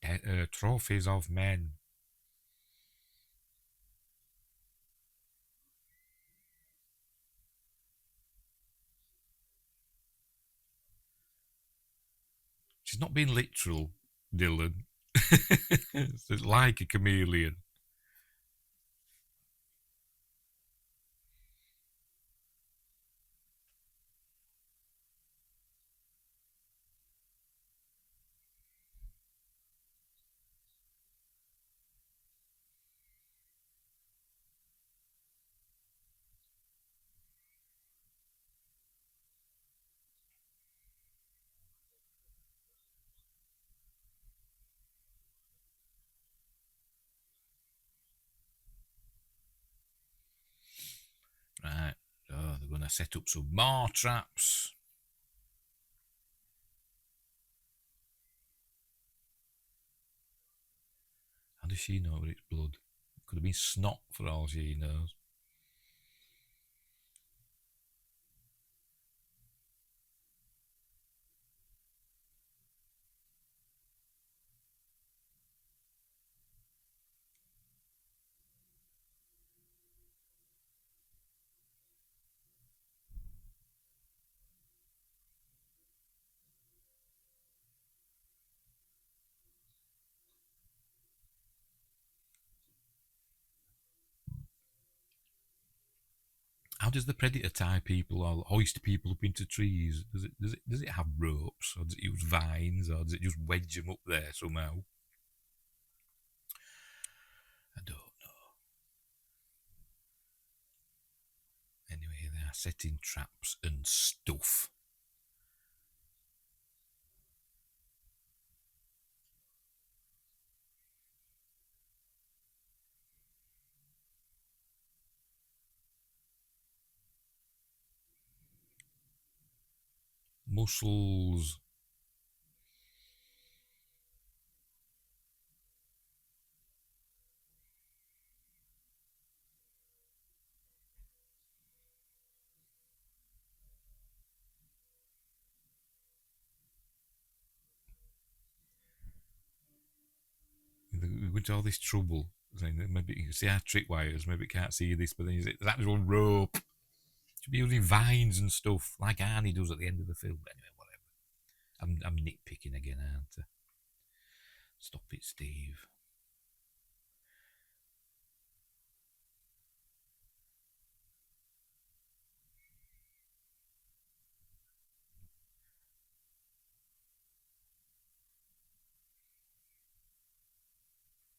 trophies of men. She's not being literal, Dylan. It's like a chameleon. Right. Oh, they're going to set up some more traps. How does she know it's blood? It could have been snot for all she knows. How does the predator tie people or hoist people up into trees? Does it have ropes, or does it use vines, or does it just wedge them up there somehow? I don't know. Anyway, they are setting traps and stuff. Mussels. go into all this trouble. Saying maybe you can see our tripwires, maybe it can't see this, but then there's actual rope. Should be using vines and stuff, like Arnie does at the end of the film. But anyway, whatever. I'm nitpicking again, aren't I? Stop it, Steve.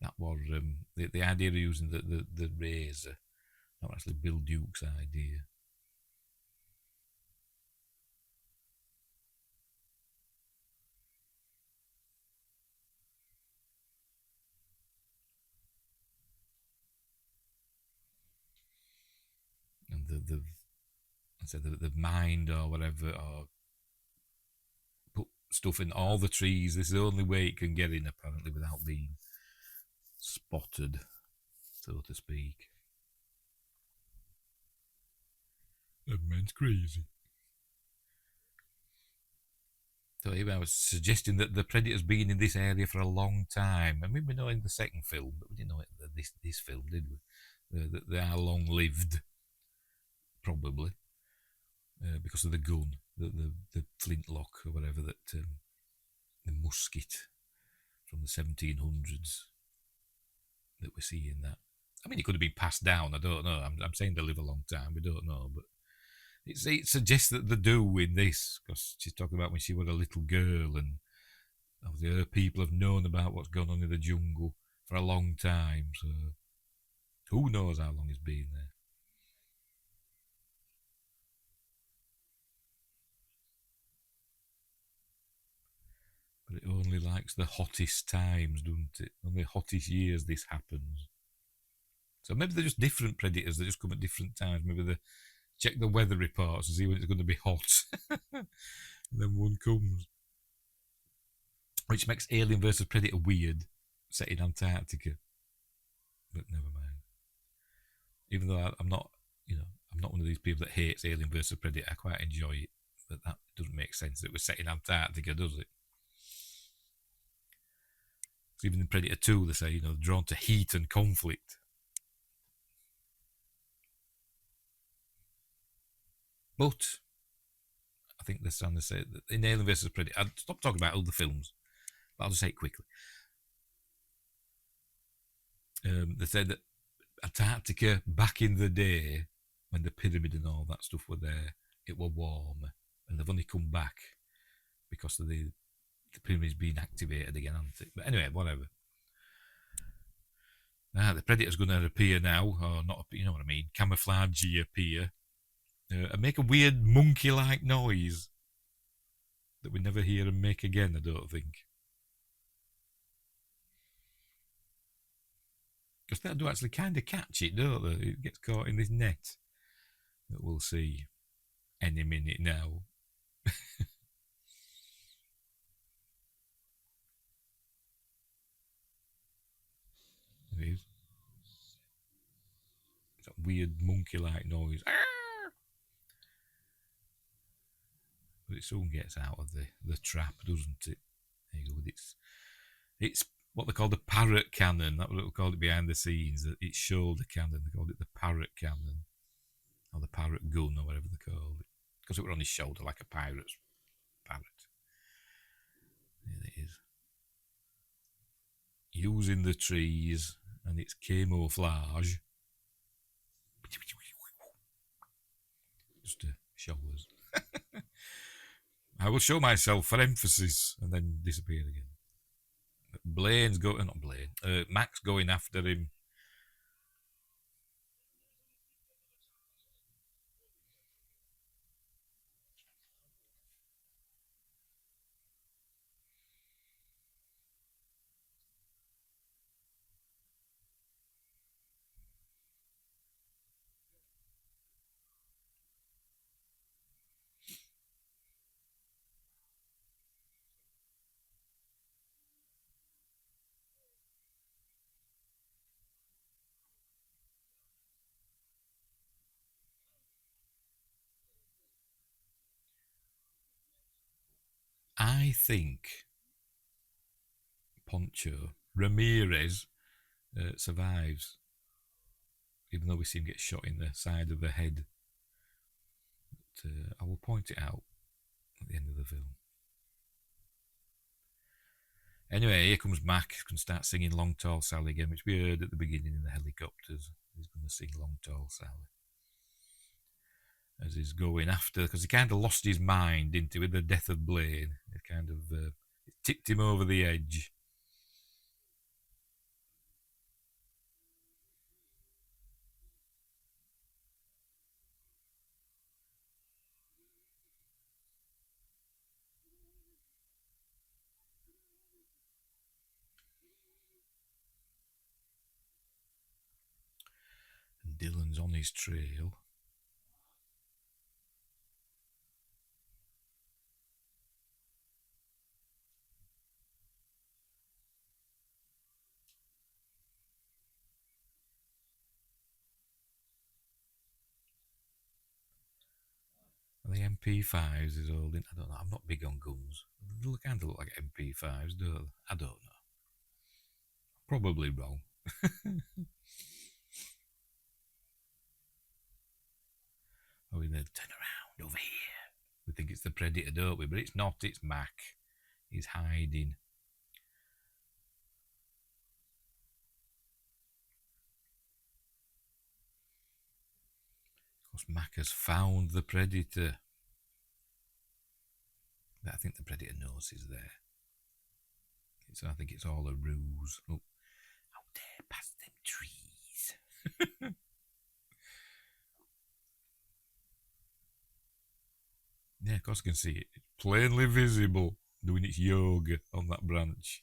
That was the idea of using the razor. Not actually Bill Duke's idea. And the mind or whatever, or put stuff in all the trees. This is the only way it can get in, apparently, without being spotted, so to speak. That man's crazy. So I was suggesting that the Predator's been in this area for a long time. I mean, we know in the second film, but we didn't know it this film, did we? That they are long lived, probably, because of the gun, the flintlock or whatever, that the musket from the 1700s that we see in that. I mean, it could have been passed down. I don't know. I'm saying they live a long time. We don't know, but it suggests that they do in this, because she's talking about when she was a little girl, and obviously her people have known about what's gone on in the jungle for a long time. So who knows how long it's been there? But it only likes the hottest times, doesn't it? Only the hottest years this happens. So maybe they're just different predators. They just come at different times. Maybe they check the weather reports and see when it's going to be hot. And then one comes. Which makes Alien versus Predator weird, set in Antarctica. But never mind. Even though I'm not, I'm not one of these people that hates Alien versus Predator. I quite enjoy it. But that doesn't make sense. It was set in Antarctica, does it? Even in Predator 2, they say, drawn to heat and conflict. But I think they're trying to say that in Alien vs Predator, I'd stop talking about other films, but I'll just say it quickly. They said that Antarctica, back in the day, when the pyramid and all that stuff were there, it were warm, and they've only come back because of the pyramid's been activated again, hasn't it? But anyway, whatever. The Predator's going to appear now, or not appear, you know what I mean, camouflagey appear, and make a weird monkey-like noise that we never hear him make again, I don't think. Because they do actually kind of catch it, don't they? It gets caught in this net that we'll see any minute now. It is. It's that weird monkey-like noise. But it soon gets out of the trap, doesn't it? There you go with it's what they call the parrot cannon. That's what we called it behind the scenes. It's shoulder cannon. They called it the parrot cannon, or the parrot gun, or whatever they called it, because it was on his shoulder like a pirate's parrot. There it is. Using the trees and its camouflage just to show us. I will show myself for emphasis and then disappear again. Blaine's going, not Blaine, Max going after him. I think Poncho Ramirez survives, even though we see him get shot in the side of the head. But I will point it out at the end of the film. Anyway, here comes Mac, who can start singing Long Tall Sally again, which we heard at the beginning in the helicopters. He's going to sing Long Tall Sally as he's going after, because he kind of lost his mind, didn't he, with the death of Blaine. It kind of it tipped him over the edge. And Dylan's on his trail. And the MP5s is holding. I don't know. I'm not big on guns. They kind of look like MP5s, don't they? I don't know. Probably wrong. Oh, we then turn around over here. We think it's the Predator, don't we? But it's not. It's Mac. He's hiding. Of course, Mac has found the Predator. But I think the Predator knows he's there. So I think it's all a ruse. Oh, out there past them trees. Yeah, of course I can see it. It's plainly visible doing its yoga on that branch.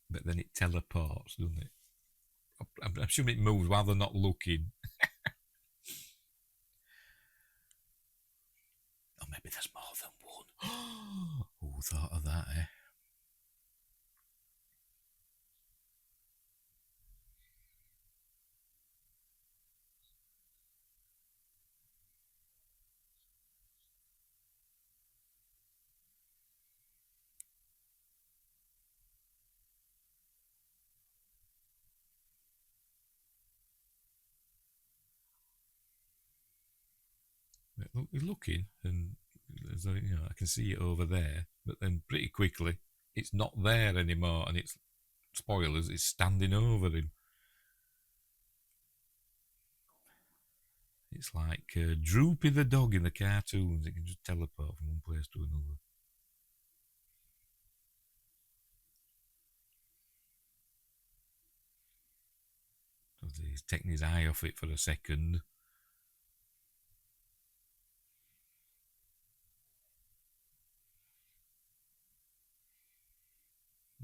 But then it teleports, doesn't it? I'm assuming it moves while they're not looking. Or maybe there's more than one. Who thought of that, eh? Look, he's looking, and I can see it over there. But then pretty quickly, it's not there anymore, and it's spoilers. It's standing over him. It's like Droopy the dog in the cartoons. It can just teleport from one place to another. So he's taking his eye off it for a second.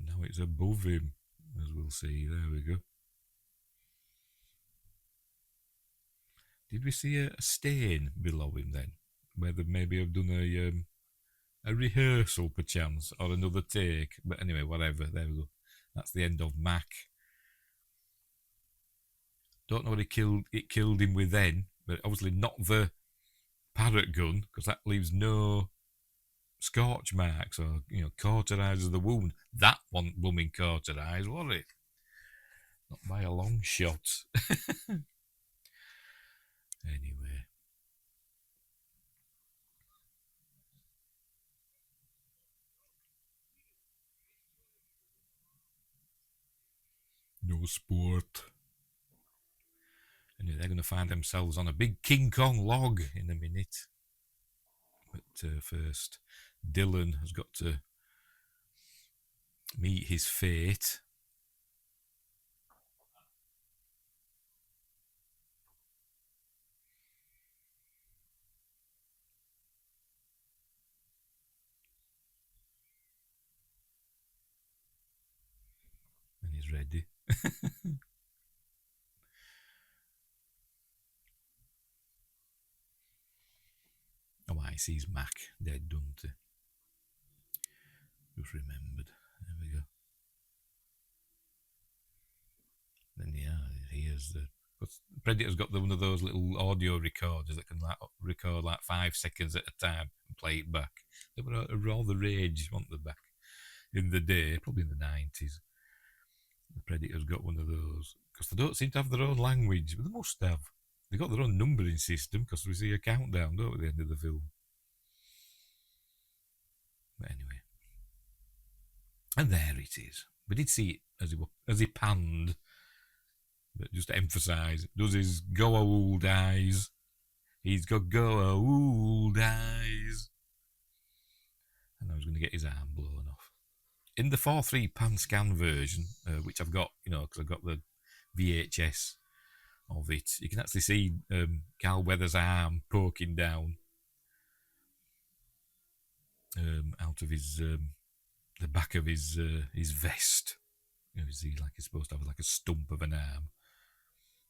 Now it's above him, as we'll see. There we go. Did we see a stain below him then? Where they maybe have done a rehearsal perchance or another take. But anyway, whatever. There we go. That's the end of Mac. Don't know what it killed him with then, but obviously not the parrot gun, because that leaves no scorch marks or cauterizes the wound. That one blooming cauterized, was it? Not by a long shot. Anyway. No sport. Anyway, they're going to find themselves on a big King Kong log in a minute. But first, Dylan has got to meet his fate. And he's ready. Oh, he sees Mac dead, doesn't he? Just remembered. There we go. Then, yeah, he hears the Because Predator's got one of those little audio recorders that can like record like 5 seconds at a time and play it back. They were all the rage, weren't they, back in the day, probably in the 90s. The Predator's got one of those. Because they don't seem to have their own language, but they must have. They've got their own numbering system because we see a countdown, don't we, at the end of the film. But anyway. And there it is. We did see it as he panned. But just to emphasise, does his go old eyes. He's got go old eyes. And I was going to get his arm blown off. In the 4:3 pan scan version, which I've got, because I've got the VHS of it, you can actually see Carl Weathers' arm poking down out of his the back of his vest. He's supposed to have like a stump of an arm.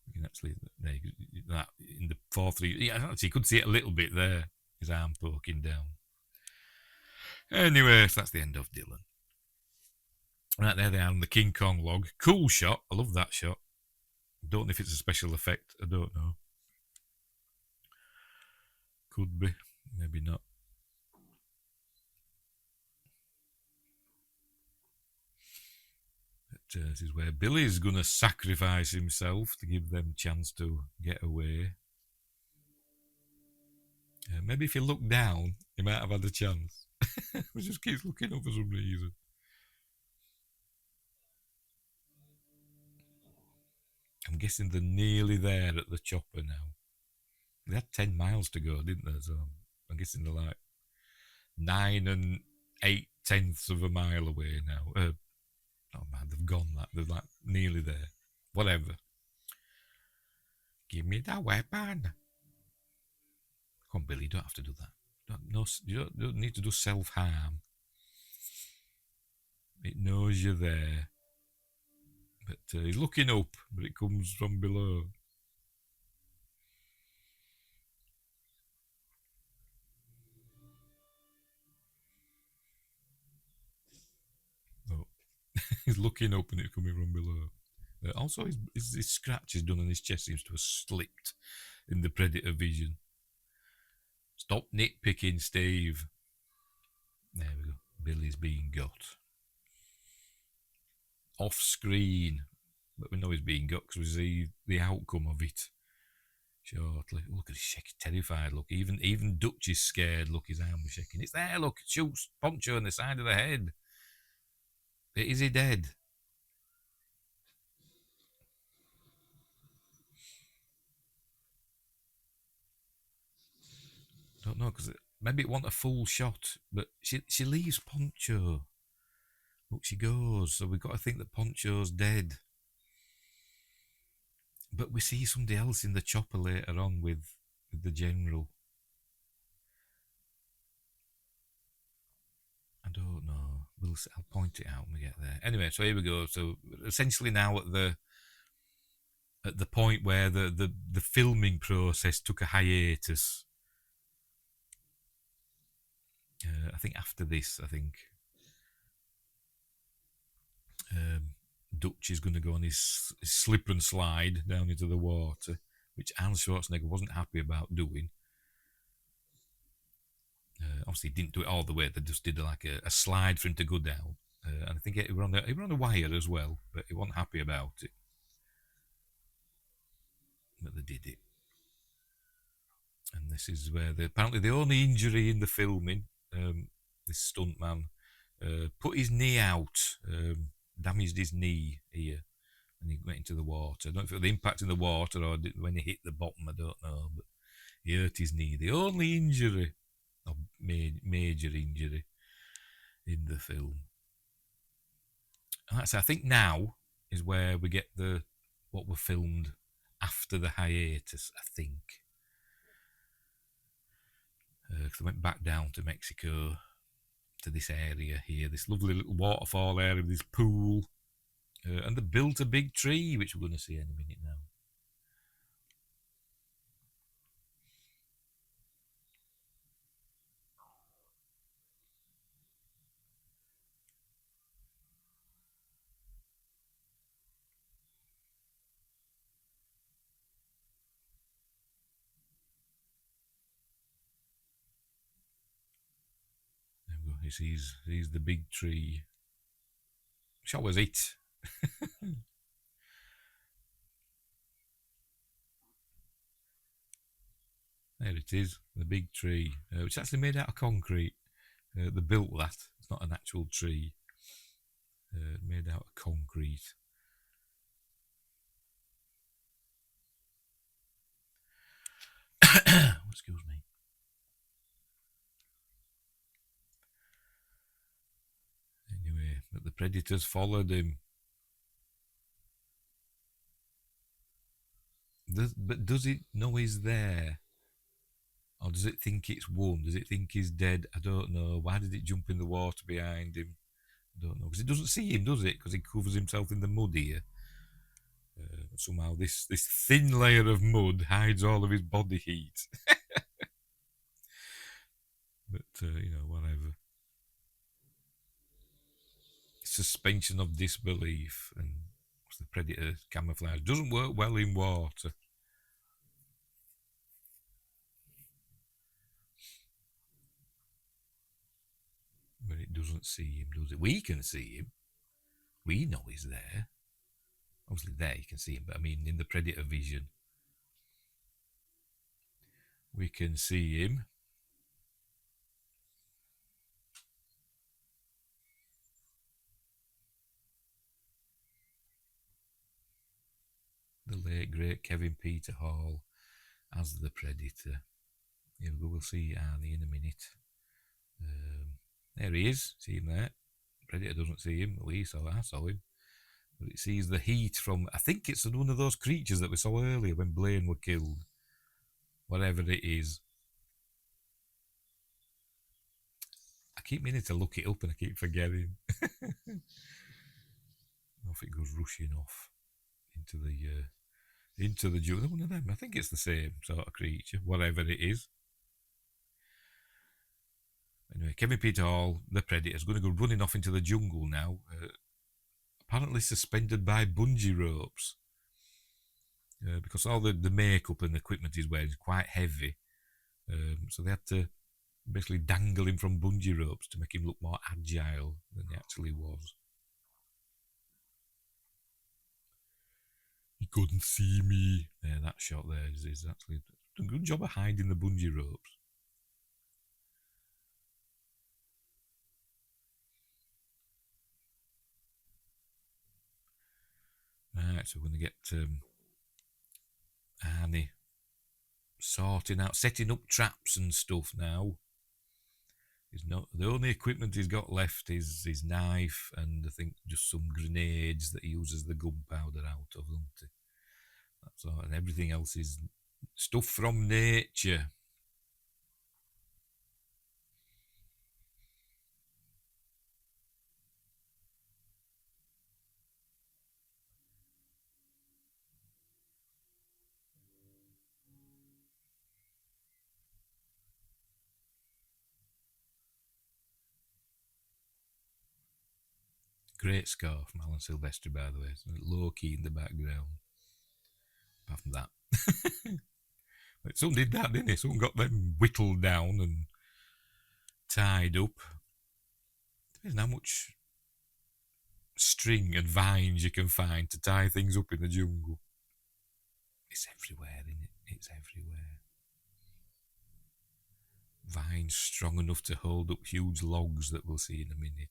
You can actually that in the 4:3. Yeah, actually, you could see it a little bit there. His arm poking down. Anyway, so that's the end of Dylan. Right there they are on the King Kong log. Cool shot. I love that shot. Don't know if it's a special effect. I don't know. Could be. Maybe not. But this is where Billy's going to sacrifice himself to give them a chance to get away. Maybe if he looked down, he might have had a chance. He just keeps looking up for some reason. I'm guessing they're nearly there at the chopper now. They had 10 miles to go, didn't they? So I'm guessing they're like 9 8/10 of a mile away now. Oh man, they've gone that. They're like nearly there. Whatever. Give me that weapon. Come on, Billy, you don't have to do that. You don't need to do self-harm. It knows you're there. But he's looking up, but it comes from below. Oh. He's looking up and it's coming from below. Also, his scratch is done on his chest seems to have slipped in the Predator vision. Stop nitpicking, Steve. There we go. Billy's being got. Off screen. But we know he's being got because we see the outcome of it shortly. Look at his shaking, terrified look. Even Dutch is scared. Look, his arm was shaking. It's there, look. It shoots Poncho in the side of the head. Is he dead? Don't know, because maybe it wasn't a full shot, but she leaves Poncho. Look, she goes. So we've got to think that Poncho's dead. But we see somebody else in the chopper later on with the general. I don't know. I'll point it out when we get there. Anyway, so here we go. So essentially now at the point where the filming process took a hiatus. I think after this, Dutch is going to go on his slip and slide down into the water, which Arnold Schwarzenegger wasn't happy about doing. Obviously, he didn't do it all the way. They just did like a slide for him to go down. And I think he were on a wire as well, but he wasn't happy about it. But they did it. And this is where apparently the only injury in the filming, this stuntman put his knee out, damaged his knee here, and he went into the water. I don't know if it was the impact in the water or when he hit the bottom, I don't know, but he hurt his knee. The only injury, or major injury, in the film. And I think now is where we get what were filmed after the hiatus, I think. Because I went back down to Mexico, to this area here, this lovely little waterfall area with this pool. And they built a big tree, which we're going to see any minute now. he sees the big tree. Show us it. There it is, the big tree, which is actually made out of concrete. They built that. It's not an actual tree. Made out of concrete. Excuse me. Anyway, but the predators followed him. But does it know he's there? Or does it think it's won? Does it think he's dead? I don't know. Why did it jump in the water behind him? I don't know. Because it doesn't see him, does it? Because he covers himself in the mud here. Somehow this thin layer of mud hides all of his body heat. But, whatever. Suspension of disbelief. And the predator camouflage doesn't work well in water. But it doesn't see him, does it? We can see him. We know he's there. Obviously there you can see him, but I mean in the predator vision. We can see him. The late great Kevin Peter Hall as the predator. Here we go, we'll see Arnie in a minute. There he is, see him there. Predator doesn't see him, I saw him. But it sees the heat from, I think it's one of those creatures that we saw earlier when Blaine were killed. Whatever it is. I keep meaning to look it up and I keep forgetting. Off it goes rushing off into the jungle. One of them. I think it's the same sort of creature, whatever it is. Anyway, Kevin Peter Hall, the predator, is going to go running off into the jungle now. Apparently suspended by bungee ropes. Because all the makeup and equipment he's wearing is quite heavy. So they had to basically dangle him from bungee ropes to make him look more agile than he actually was. He couldn't see me. Yeah, that shot there is actually a good job of hiding the bungee ropes. Right, so we're going to get Arnie sorting out, setting up traps and stuff now. The only equipment he's got left is his knife and I think just some grenades that he uses the gunpowder out of, doesn't he? That's all, and everything else is stuff from nature. Great score from Alan Silvestri, by the way. It's low key in the background. Apart from that. But someone did that, didn't it? Someone got them whittled down and tied up. Depends how much string and vines you can find to tie things up in the jungle. It's everywhere, isn't it? It's everywhere. Vines strong enough to hold up huge logs that we'll see in a minute.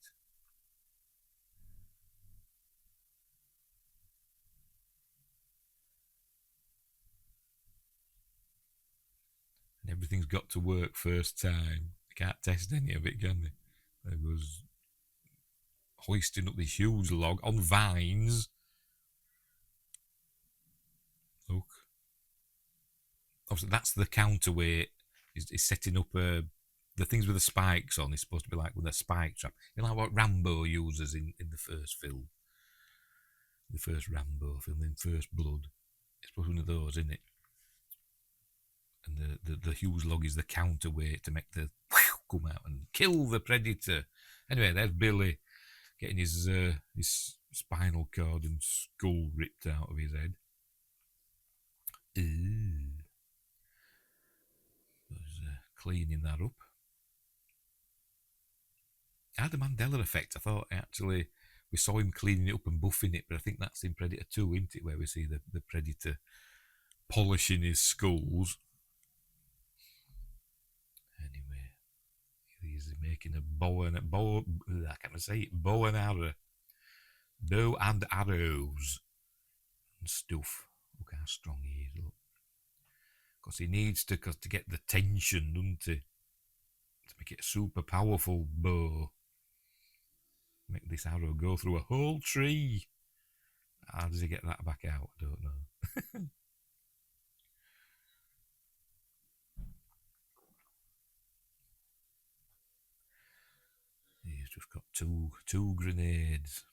And everything's got to work first time. They can't test any of it, can they? There goes hoisting up this huge log on vines. Look. Obviously, that's the counterweight. Is setting up the things with the spikes on. Is supposed to be like with a spike trap. You know what Rambo uses in the first film? The first Rambo film, in First Blood. It's supposed to be one of those, isn't it? And the huge log is the counterweight to make the come out and kill the predator. Anyway, there's Billy getting his spinal cord and skull ripped out of his head. Cleaning that up. It had the Mandela effect. I thought actually we saw him cleaning it up and buffing it, but I think that's in Predator 2, isn't it, where we see the Predator polishing his skulls. Anyway, he's making a bow and I can't say it, bow and arrow. Bow and arrows and stuff. Look how strong he is, look. Because he needs to get the tension, doesn't he? To make it a super powerful bow. Make this arrow go through a whole tree. How does he get that back out? I don't know. He's just got two grenades.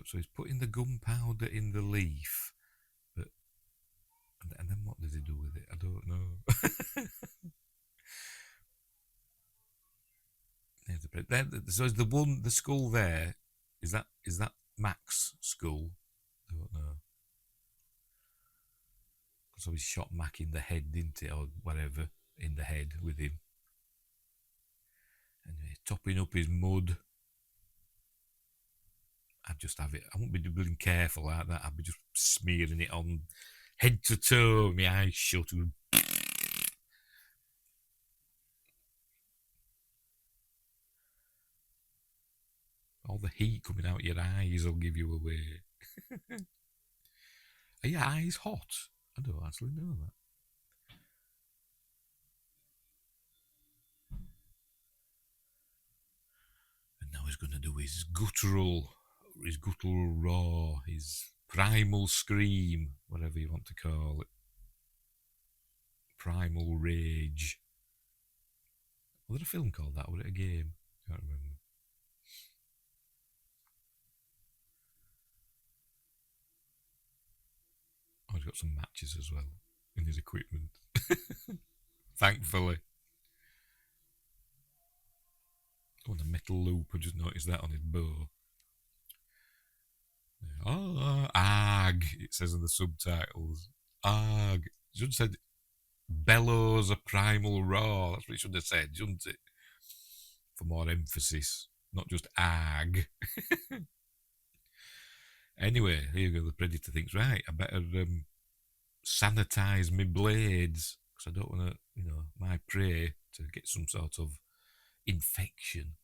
So he's putting the gunpowder in the leaf, but and then what does he do with it? I don't know. So is the skull there? Is that Mac's skull? I don't know. So he shot Mac in the head, didn't it, or whatever, in the head with him. And he's topping up his mud. I'd just have it. I wouldn't be being careful like that. I'd be just smearing it on head to toe, my eyes shut. All the heat coming out your eyes will give you away. Are your eyes hot? I don't actually know that. And now he's going to do his guttural roar, his primal scream, whatever you want to call it. Primal rage. Was there a film called that? Was it a game? I can't remember. Oh, he's got some matches as well in his equipment. Thankfully. Oh, the metal loop. I just noticed that on his bow. Oh, ag, it says in the subtitles. Ag. It should have said bellows a primal roar. That's what it should have said, shouldn't it? For more emphasis. Not just ag. Anyway, here you go. The Predator thinks, right, I better sanitize my blades because I don't want to, my prey to get some sort of infection.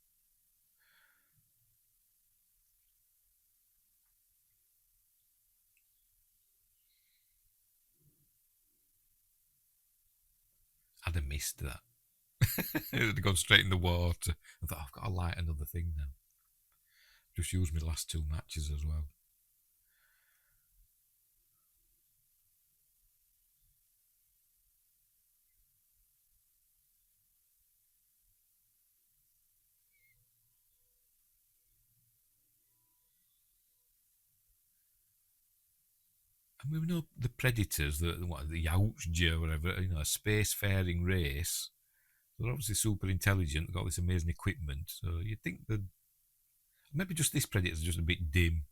I'd have missed that. It would have gone straight in the water. I thought, I've got to light another thing now. Just use my last two matches as well. And we know the Predators, the Yorkshire or whatever, a spacefaring race. They're obviously super intelligent, got this amazing equipment. So you'd think that maybe just this Predator's just a bit dim.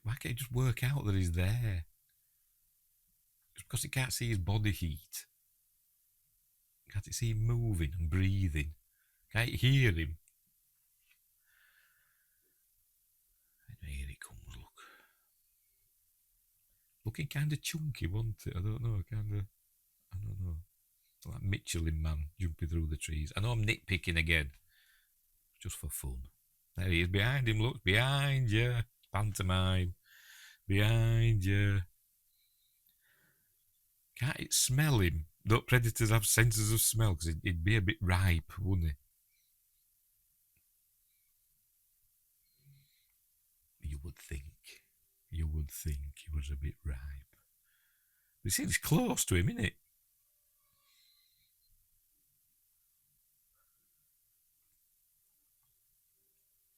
Why can't he just work out that he's there? Just because he can't see his body heat. Can't he see him moving and breathing? Can't you hear him? Anyway, here he comes, look. Looking kind of chunky, wasn't it? I don't know, I don't know. Like Michelin Man jumping through the trees. I know I'm nitpicking again. Just for fun. There he is behind him, look. Behind you. Pantomime. Behind you. Can't it smell him? Don't predators have senses of smell? Because he'd be a bit ripe, wouldn't he? You would think. You would think he was a bit ripe. But it seems close to him, isn't it?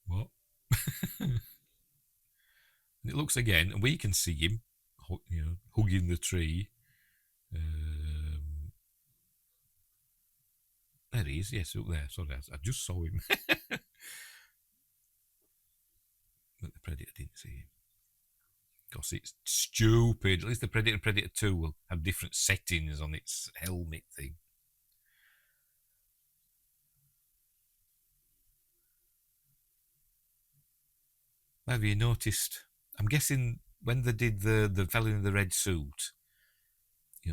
What? And it looks again, and we can see him, hugging the tree. There he is. Yes, up there. Sorry, I just saw him. But the Predator didn't see him. Because it's stupid. At least the Predator and Predator 2 will have different settings on its helmet thing. Have you noticed? I'm guessing when they did the fella in the red suit,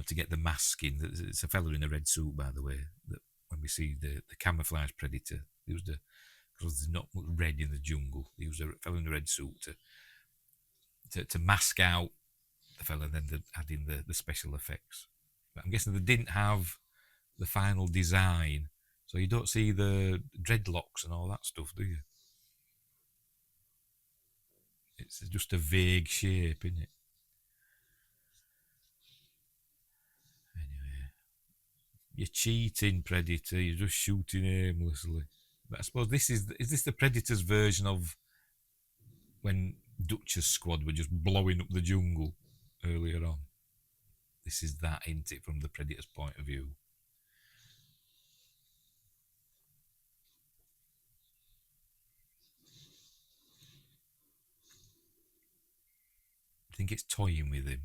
to get the mask in, it's a fella in a red suit, by the way, that when we see the camouflage Predator, it was because there's not much red in the jungle, he was a fella in a red suit to mask out the fella, and then they add in the special effects. But I'm guessing they didn't have the final design, so you don't see the dreadlocks and all that stuff, do you? It's just a vague shape, isn't it? Anyway, you're cheating, Predator. You're just shooting aimlessly. But I suppose is this the Predator's version of when Dutch's squad were just blowing up the jungle earlier on? This is that, isn't it, from the Predator's point of view? I think it's toying with him.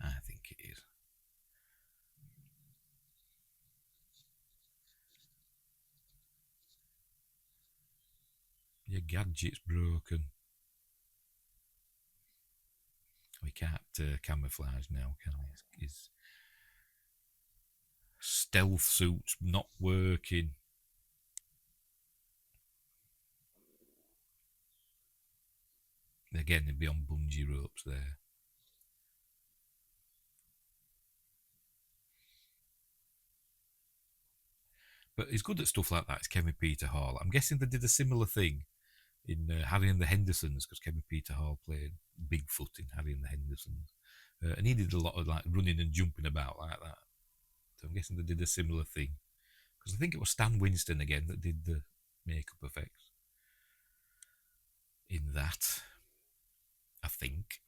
I think it is. Your gadget's broken. We can't camouflage now, can we? His stealth suit's not working. Again, they'd be on bungee ropes there. But he's good at stuff like that. It's Kevin Peter Hall. I'm guessing they did a similar thing in Harry and the Hendersons, because Kevin Peter Hall played Bigfoot in Harry and the Hendersons. And he did a lot of like running and jumping about like that. So I'm guessing they did a similar thing. Because I think it was Stan Winston again that did the makeup effects in that. I think.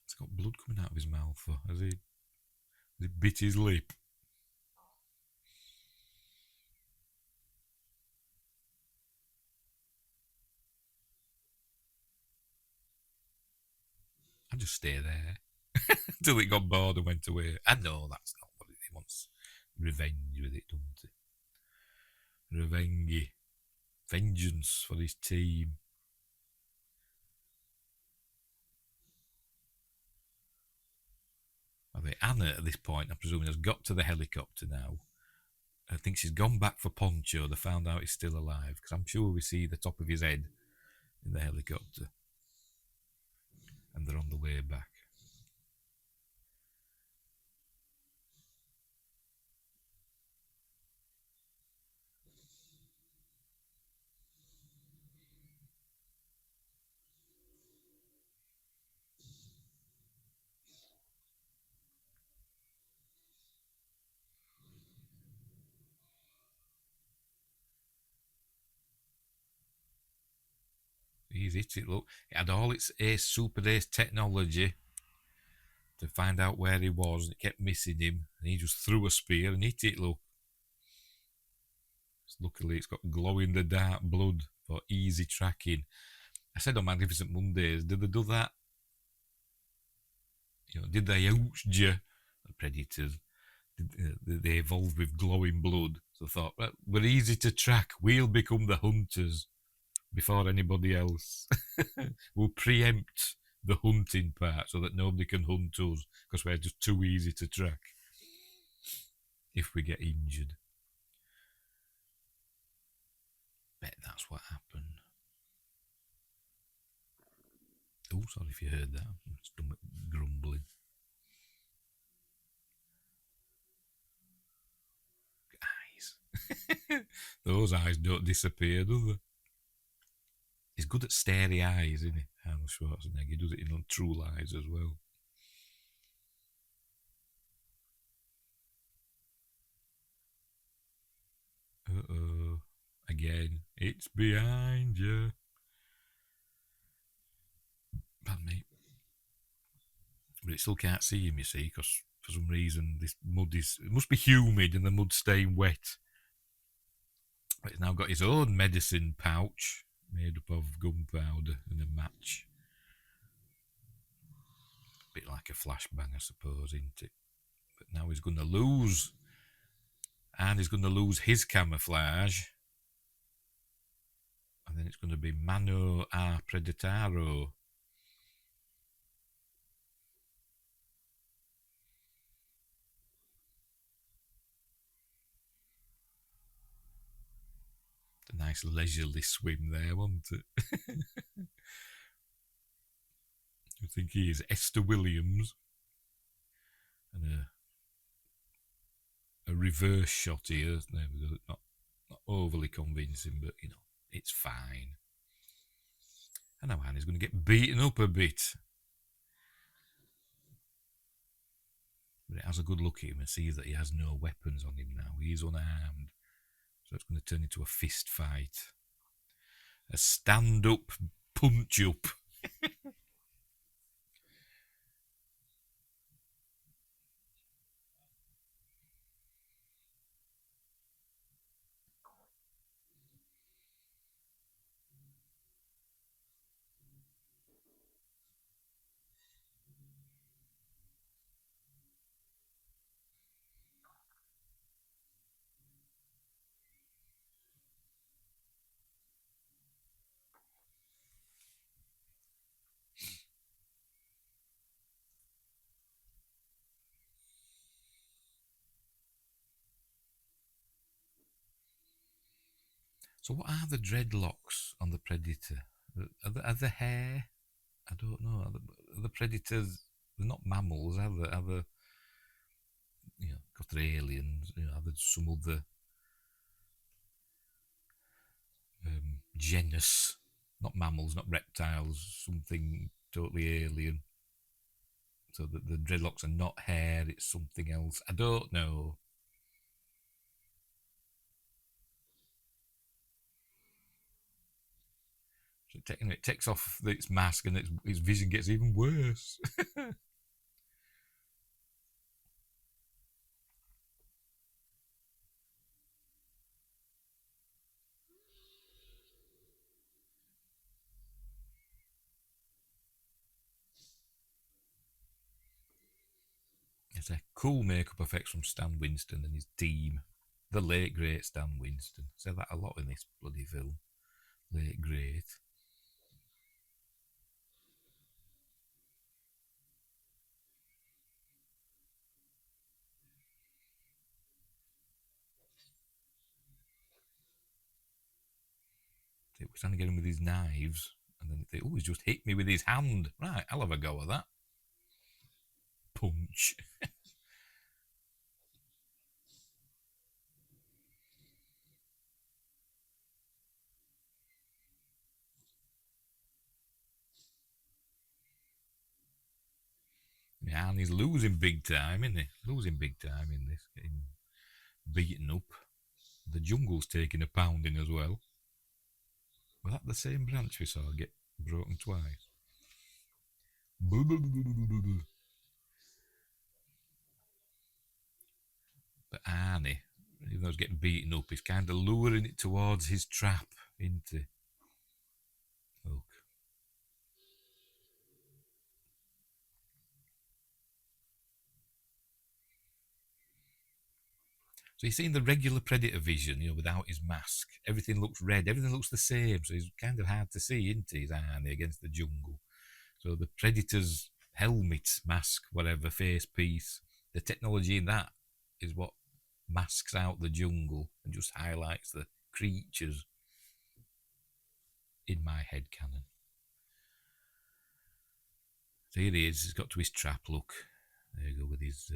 It's got blood coming out of his mouth. Has he bit his lip? I just stay there until it got bored and went away. I know that's not what he wants. Revenge with it, doesn't he? Revenge. Vengeance for his team. I think Anna, at this point, I'm presuming, has got to the helicopter now. I think she's gone back for Poncho. They found out he's still alive, because I'm sure we see the top of his head in the helicopter. And they're on the way back. He's hit it, look. It had all its super ace technology to find out where he was, and it kept missing him. And he just threw a spear and hit it, look. Luckily, it's got glow in the dark blood for easy tracking. I said on Magnificent Mondays, did they do that? Did they ouch you, the predators? Did they evolved with glowing blood? So I thought, well, we're easy to track. We'll become the hunters before anybody else. We'll preempt the hunting part so that nobody can hunt us, because we're just too easy to track if we get injured. Bet that's what happened. Oh, sorry if you heard that. Stomach grumbling. Eyes. Those eyes don't disappear, do they? He's good at starey eyes, isn't he? Arnold Schwarzenegger. He does it in True Lies as well. Uh-oh. Again. It's behind you. Pardon me. but it still can't see him, you see, because for some reason this mud is, it must be humid and the mud's staying wet. But he's now got his own medicine pouch made up of gunpowder and a match. A bit like a flashbang, I suppose, isn't it? But now he's going to lose. And he's going to lose his camouflage. And then it's going to be Mano a Predataro. A nice leisurely swim there, wasn't it? I think he is Esther Williams. And a reverse shot here. There we go. Not overly convincing, but you know, it's fine. And now Annie's going to get beaten up a bit. But it has a good look at him and sees that he has no weapons on him now. He is unarmed. So it's going to turn into a fist fight. A stand-up punch-up. So what are the dreadlocks on the predator? Are the hair? I don't know. Are the predators? They're not mammals, are they? Are they, you know, because they're aliens. You know, are there some other genus? Not mammals, not reptiles. Something totally alien. So the dreadlocks are not hair. It's something else. I don't know. So it takes off its mask and its vision gets even worse. It's a cool makeup effects from Stan Winston and his team. The late great Stan Winston. I say that a lot in this bloody film. Late great. We're trying to get him with his knives, and then they he's just hit me with his hand. Right, I'll have a go at that. Punch. Yeah, and he's losing big time, isn't he? Losing big time in this, getting beaten up. The jungle's taking a pounding as well. Was that the same branch we saw get broken twice? But Arnie, even though he's getting beaten up, he's kind of luring it towards his trap, isn't he? Look. So you're seeing the regular predator vision, you know, without his mask. Everything looks red, everything looks the same, so he's kind of hard to see, isn't he, Arnie, against the jungle. So the predator's helmet, mask, whatever, face piece, the technology in that is what masks out the jungle and just highlights the creatures in my head canon. So here he is, he's got to his trap, look. There you go, with his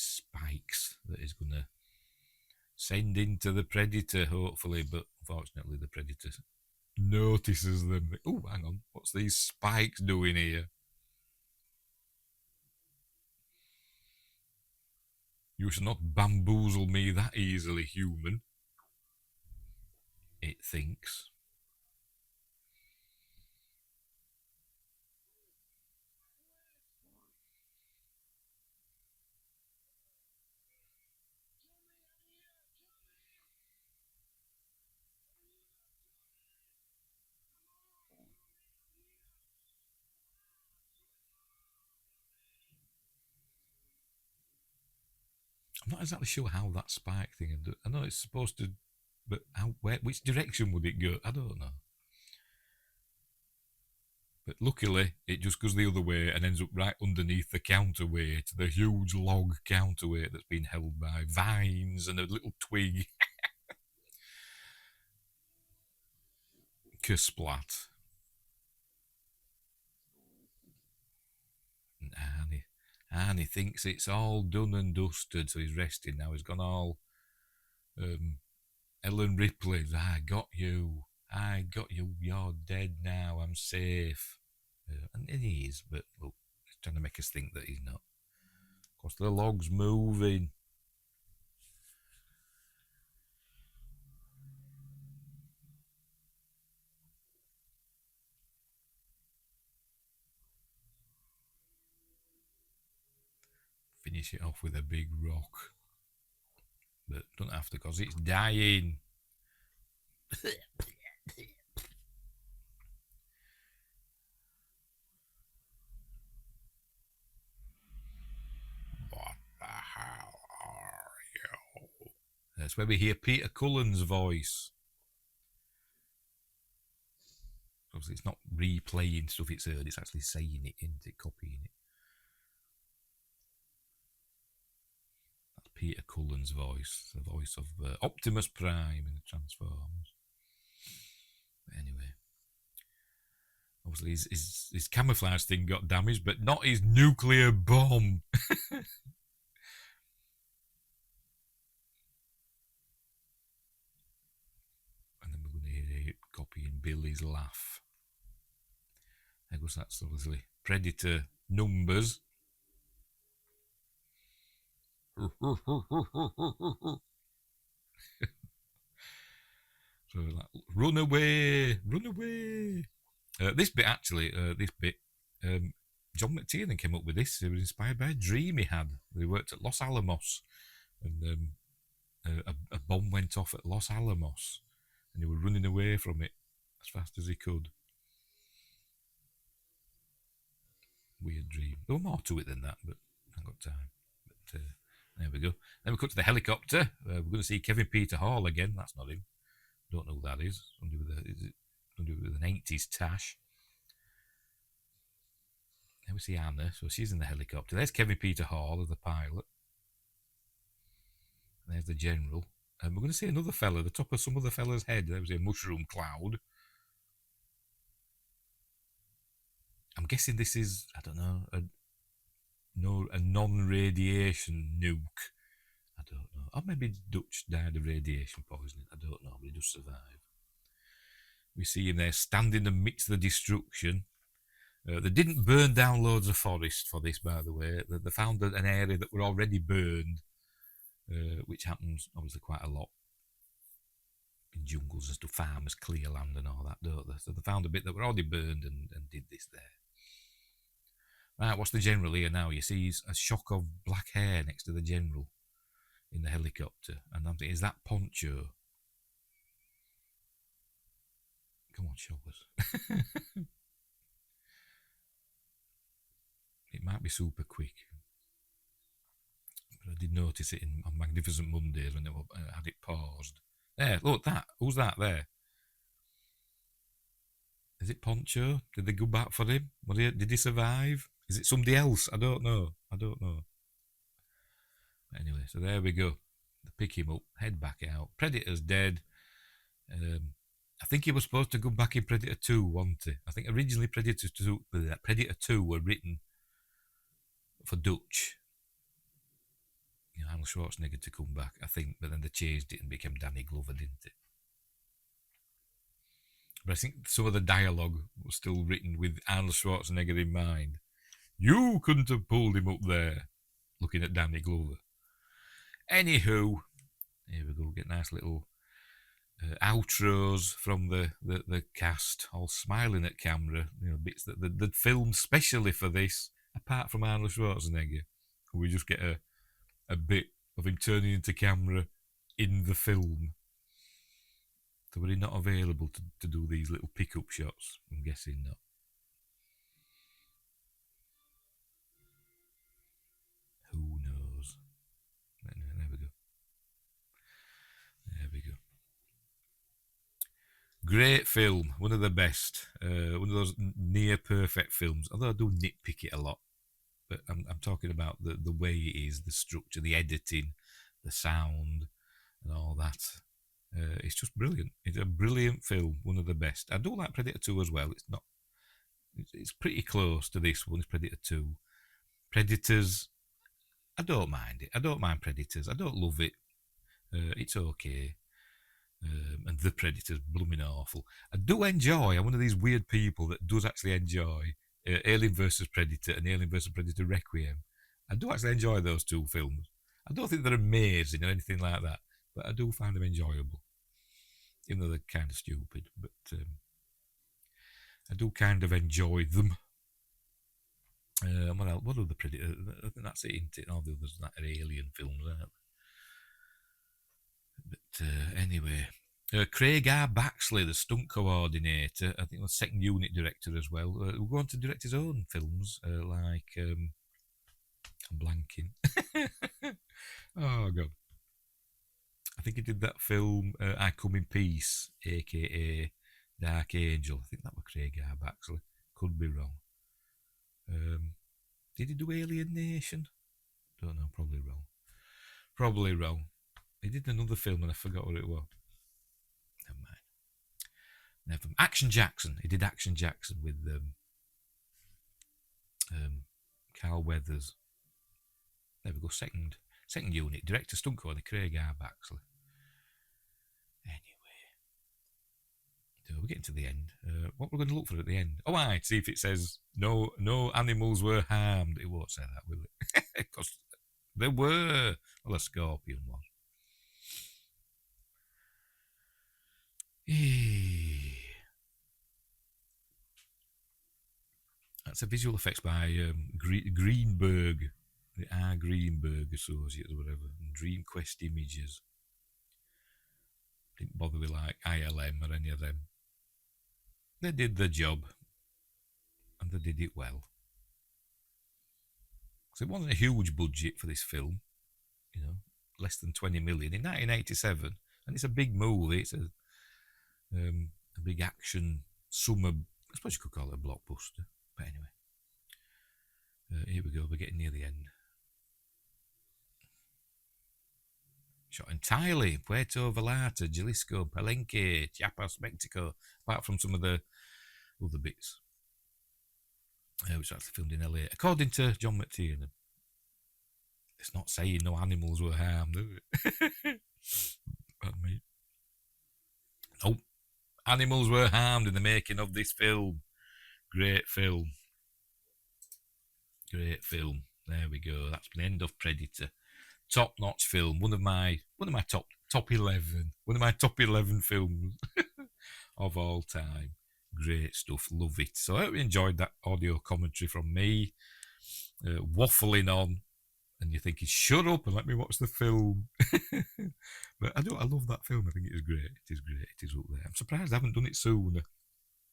spikes that he's going to send into the predator, hopefully, but unfortunately the predator notices them. Oh, hang on, what's these spikes doing here? You shall not bamboozle me that easily, human. It thinks. not exactly sure how that spike thing. I know it's supposed to, but which direction would it go? I don't know. But luckily, it just goes the other way and ends up right underneath the counterweight, the huge log counterweight that's been held by vines and a little twig. Kersplat. And Arnie thinks it's all done and dusted, so he's resting now. He's gone all Ellen Ripley's, I got you, you're dead now, I'm safe. And he is, but look, he's trying to make us think that he's not. Of course, the log's moving. Finish it off with a big rock. But don't have to, because it's dying. What the hell are you? That's where we hear Peter Cullen's voice. Obviously, it's not replaying stuff it's heard, it's actually saying it, isn't it? Copying it. That's Peter Cullen's voice, the voice of Optimus Prime in the Transformers. But anyway, obviously his camouflage thing got damaged, but not his nuclear bomb. And then we're going to hear it copying Billy's laugh. I guess that's obviously Predator numbers. So like, run away. This bit actually, John McTiernan came up with this. It was inspired by a dream he had. He worked at Los Alamos, and a bomb went off at Los Alamos, and he was running away from it as fast as he could. Weird dream. There was more to it than that, but I haven't got time. But there we go. Then we cut to the helicopter. We're going to see Kevin Peter Hall again. That's not him. Don't know who that is. Somebody with an 80s tash. Then we see Anna. So she's in the helicopter. There's Kevin Peter Hall as the pilot. And there's the general. And we're going to see another fella, the top of some other fella's head. There was a mushroom cloud. I'm guessing this is, I don't know, a non-radiation nuke. I don't know. Or maybe Dutch died of radiation poisoning. I don't know, but he does survive. We see him there standing amidst the destruction. They didn't burn down loads of forest for this, by the way. They found an area that were already burned, which happens obviously quite a lot in jungles and stuff. Farmers clear land and all that, don't they? So they found a bit that were already burned and did this there. Right, what's the general here now? You see a shock of black hair next to the general in the helicopter. And I'm thinking, is that Poncho? Come on, show us. It might be super quick. But I did notice it on Magnificent Mondays when they had it paused. There, look, that. Who's that there? Is it Poncho? Did they go back for him? Did he survive? Is it somebody else? I don't know. Anyway, so there we go. They pick him up, head back out. Predator's dead. I think he was supposed to go back in Predator 2, wasn't he? I think originally Predator 2 were written for Dutch. You know, Arnold Schwarzenegger to come back, I think, but then they changed it and became Danny Glover, didn't it? But I think some of the dialogue was still written with Arnold Schwarzenegger in mind. You couldn't have pulled him up there, looking at Danny Glover. Anywho, here we go, get nice little outros from the cast, all smiling at camera, you know, bits that they'd filmed specially for this, apart from Arnold Schwarzenegger. We just get a bit of him turning into camera in the film. So were he not available to do these little pick-up shots? I'm guessing not. Who knows? There we Great film, one of the best, one of those near perfect films. Although I do nitpick it a lot, but I'm talking about the way it is, the structure, the editing, the sound, and all that. It's just brilliant. It's a brilliant film, one of the best. I do like Predator 2 as well. It's not. It's pretty close to this one. It's Predator 2. Predators, I don't mind it. I don't mind Predators. I don't love it. It's okay. And The Predator's blooming awful. I do enjoy. I'm one of these weird people that does actually enjoy Alien vs Predator and Alien vs Predator Requiem. I do actually enjoy those two films. I don't think they're amazing or anything like that, but I do find them enjoyable. Even though they're kind of stupid, but I do kind of enjoy them. What other Predator? I think that's it, isn't it? All the others that are Alien films, aren't they? But anyway, Craig R. Baxley, the stunt coordinator, I think was second unit director as well. We'll go on to direct his own films, like I'm blanking. Oh god, I think he did that film I Come in Peace, aka Dark Angel. I think that was Craig R. Baxley. Could be wrong. Did he do Alien Nation? Don't know. Probably wrong. Probably wrong. He did another film and I forgot what it was. Never mind. Never. Action Jackson. He did Action Jackson with Carl Weathers. There we go. Second unit director, stunt coordinator Craig R. Baxley. Anyway, so we're getting to the end. What we're going to look for at the end? Oh, right. See if it says no animals were harmed. It won't say that, will it? Because there were. Well, a scorpion was. That's a visual effects by Greenberg, the R. Greenberg Associates or whatever, and Dream Quest Images. Didn't bother with like ILM or any of them. They did the job, and they did it well. So it wasn't a huge budget for this film, less than 20 million in 1987, and it's a big movie. It's a big action summer. I suppose you could call it a blockbuster. But anyway, here we go. We're getting near the end. Shot entirely in Puerto Vallarta, Jalisco, Palenque, Chiapas, Mexico, apart from some of the other bits, which actually filmed in LA. According to John McTiernan, it's not saying no animals were harmed, is it? Pardon me. Nope. Animals were harmed in the making of this film. Great film. Great film. There we go. That's the end of Predator. Top-notch film. One of my top 11. One of my top 11 films of all time. Great stuff. Love it. So I hope you enjoyed that audio commentary from me, waffling on, and you're thinking, shut up and let me watch the film. But I love that film. I think it is great. It is great. It is up there. I'm surprised I haven't done it sooner.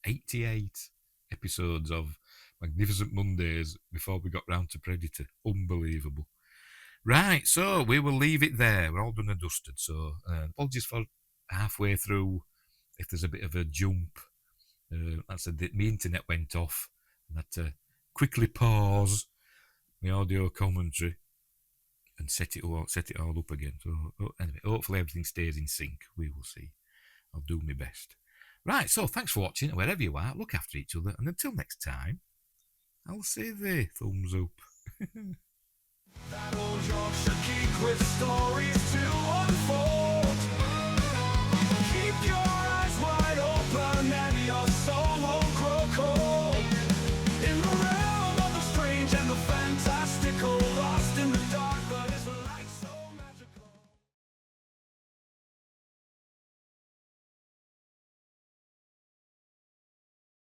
88 episodes of Magnificent Mondays before we got round to Predator. Unbelievable. Right, so we will leave it there. We're all done and dusted. So apologies for halfway through if there's a bit of a jump. Like I said, my internet went off. I had to quickly pause my audio commentary and set it all up again. So anyway, hopefully everything stays in sync. We will see. I'll do my best. Right, so thanks for watching. Wherever you are, look after each other. And until next time, I'll say the thumbs up. That old Yorkshire geek with stories to unfold.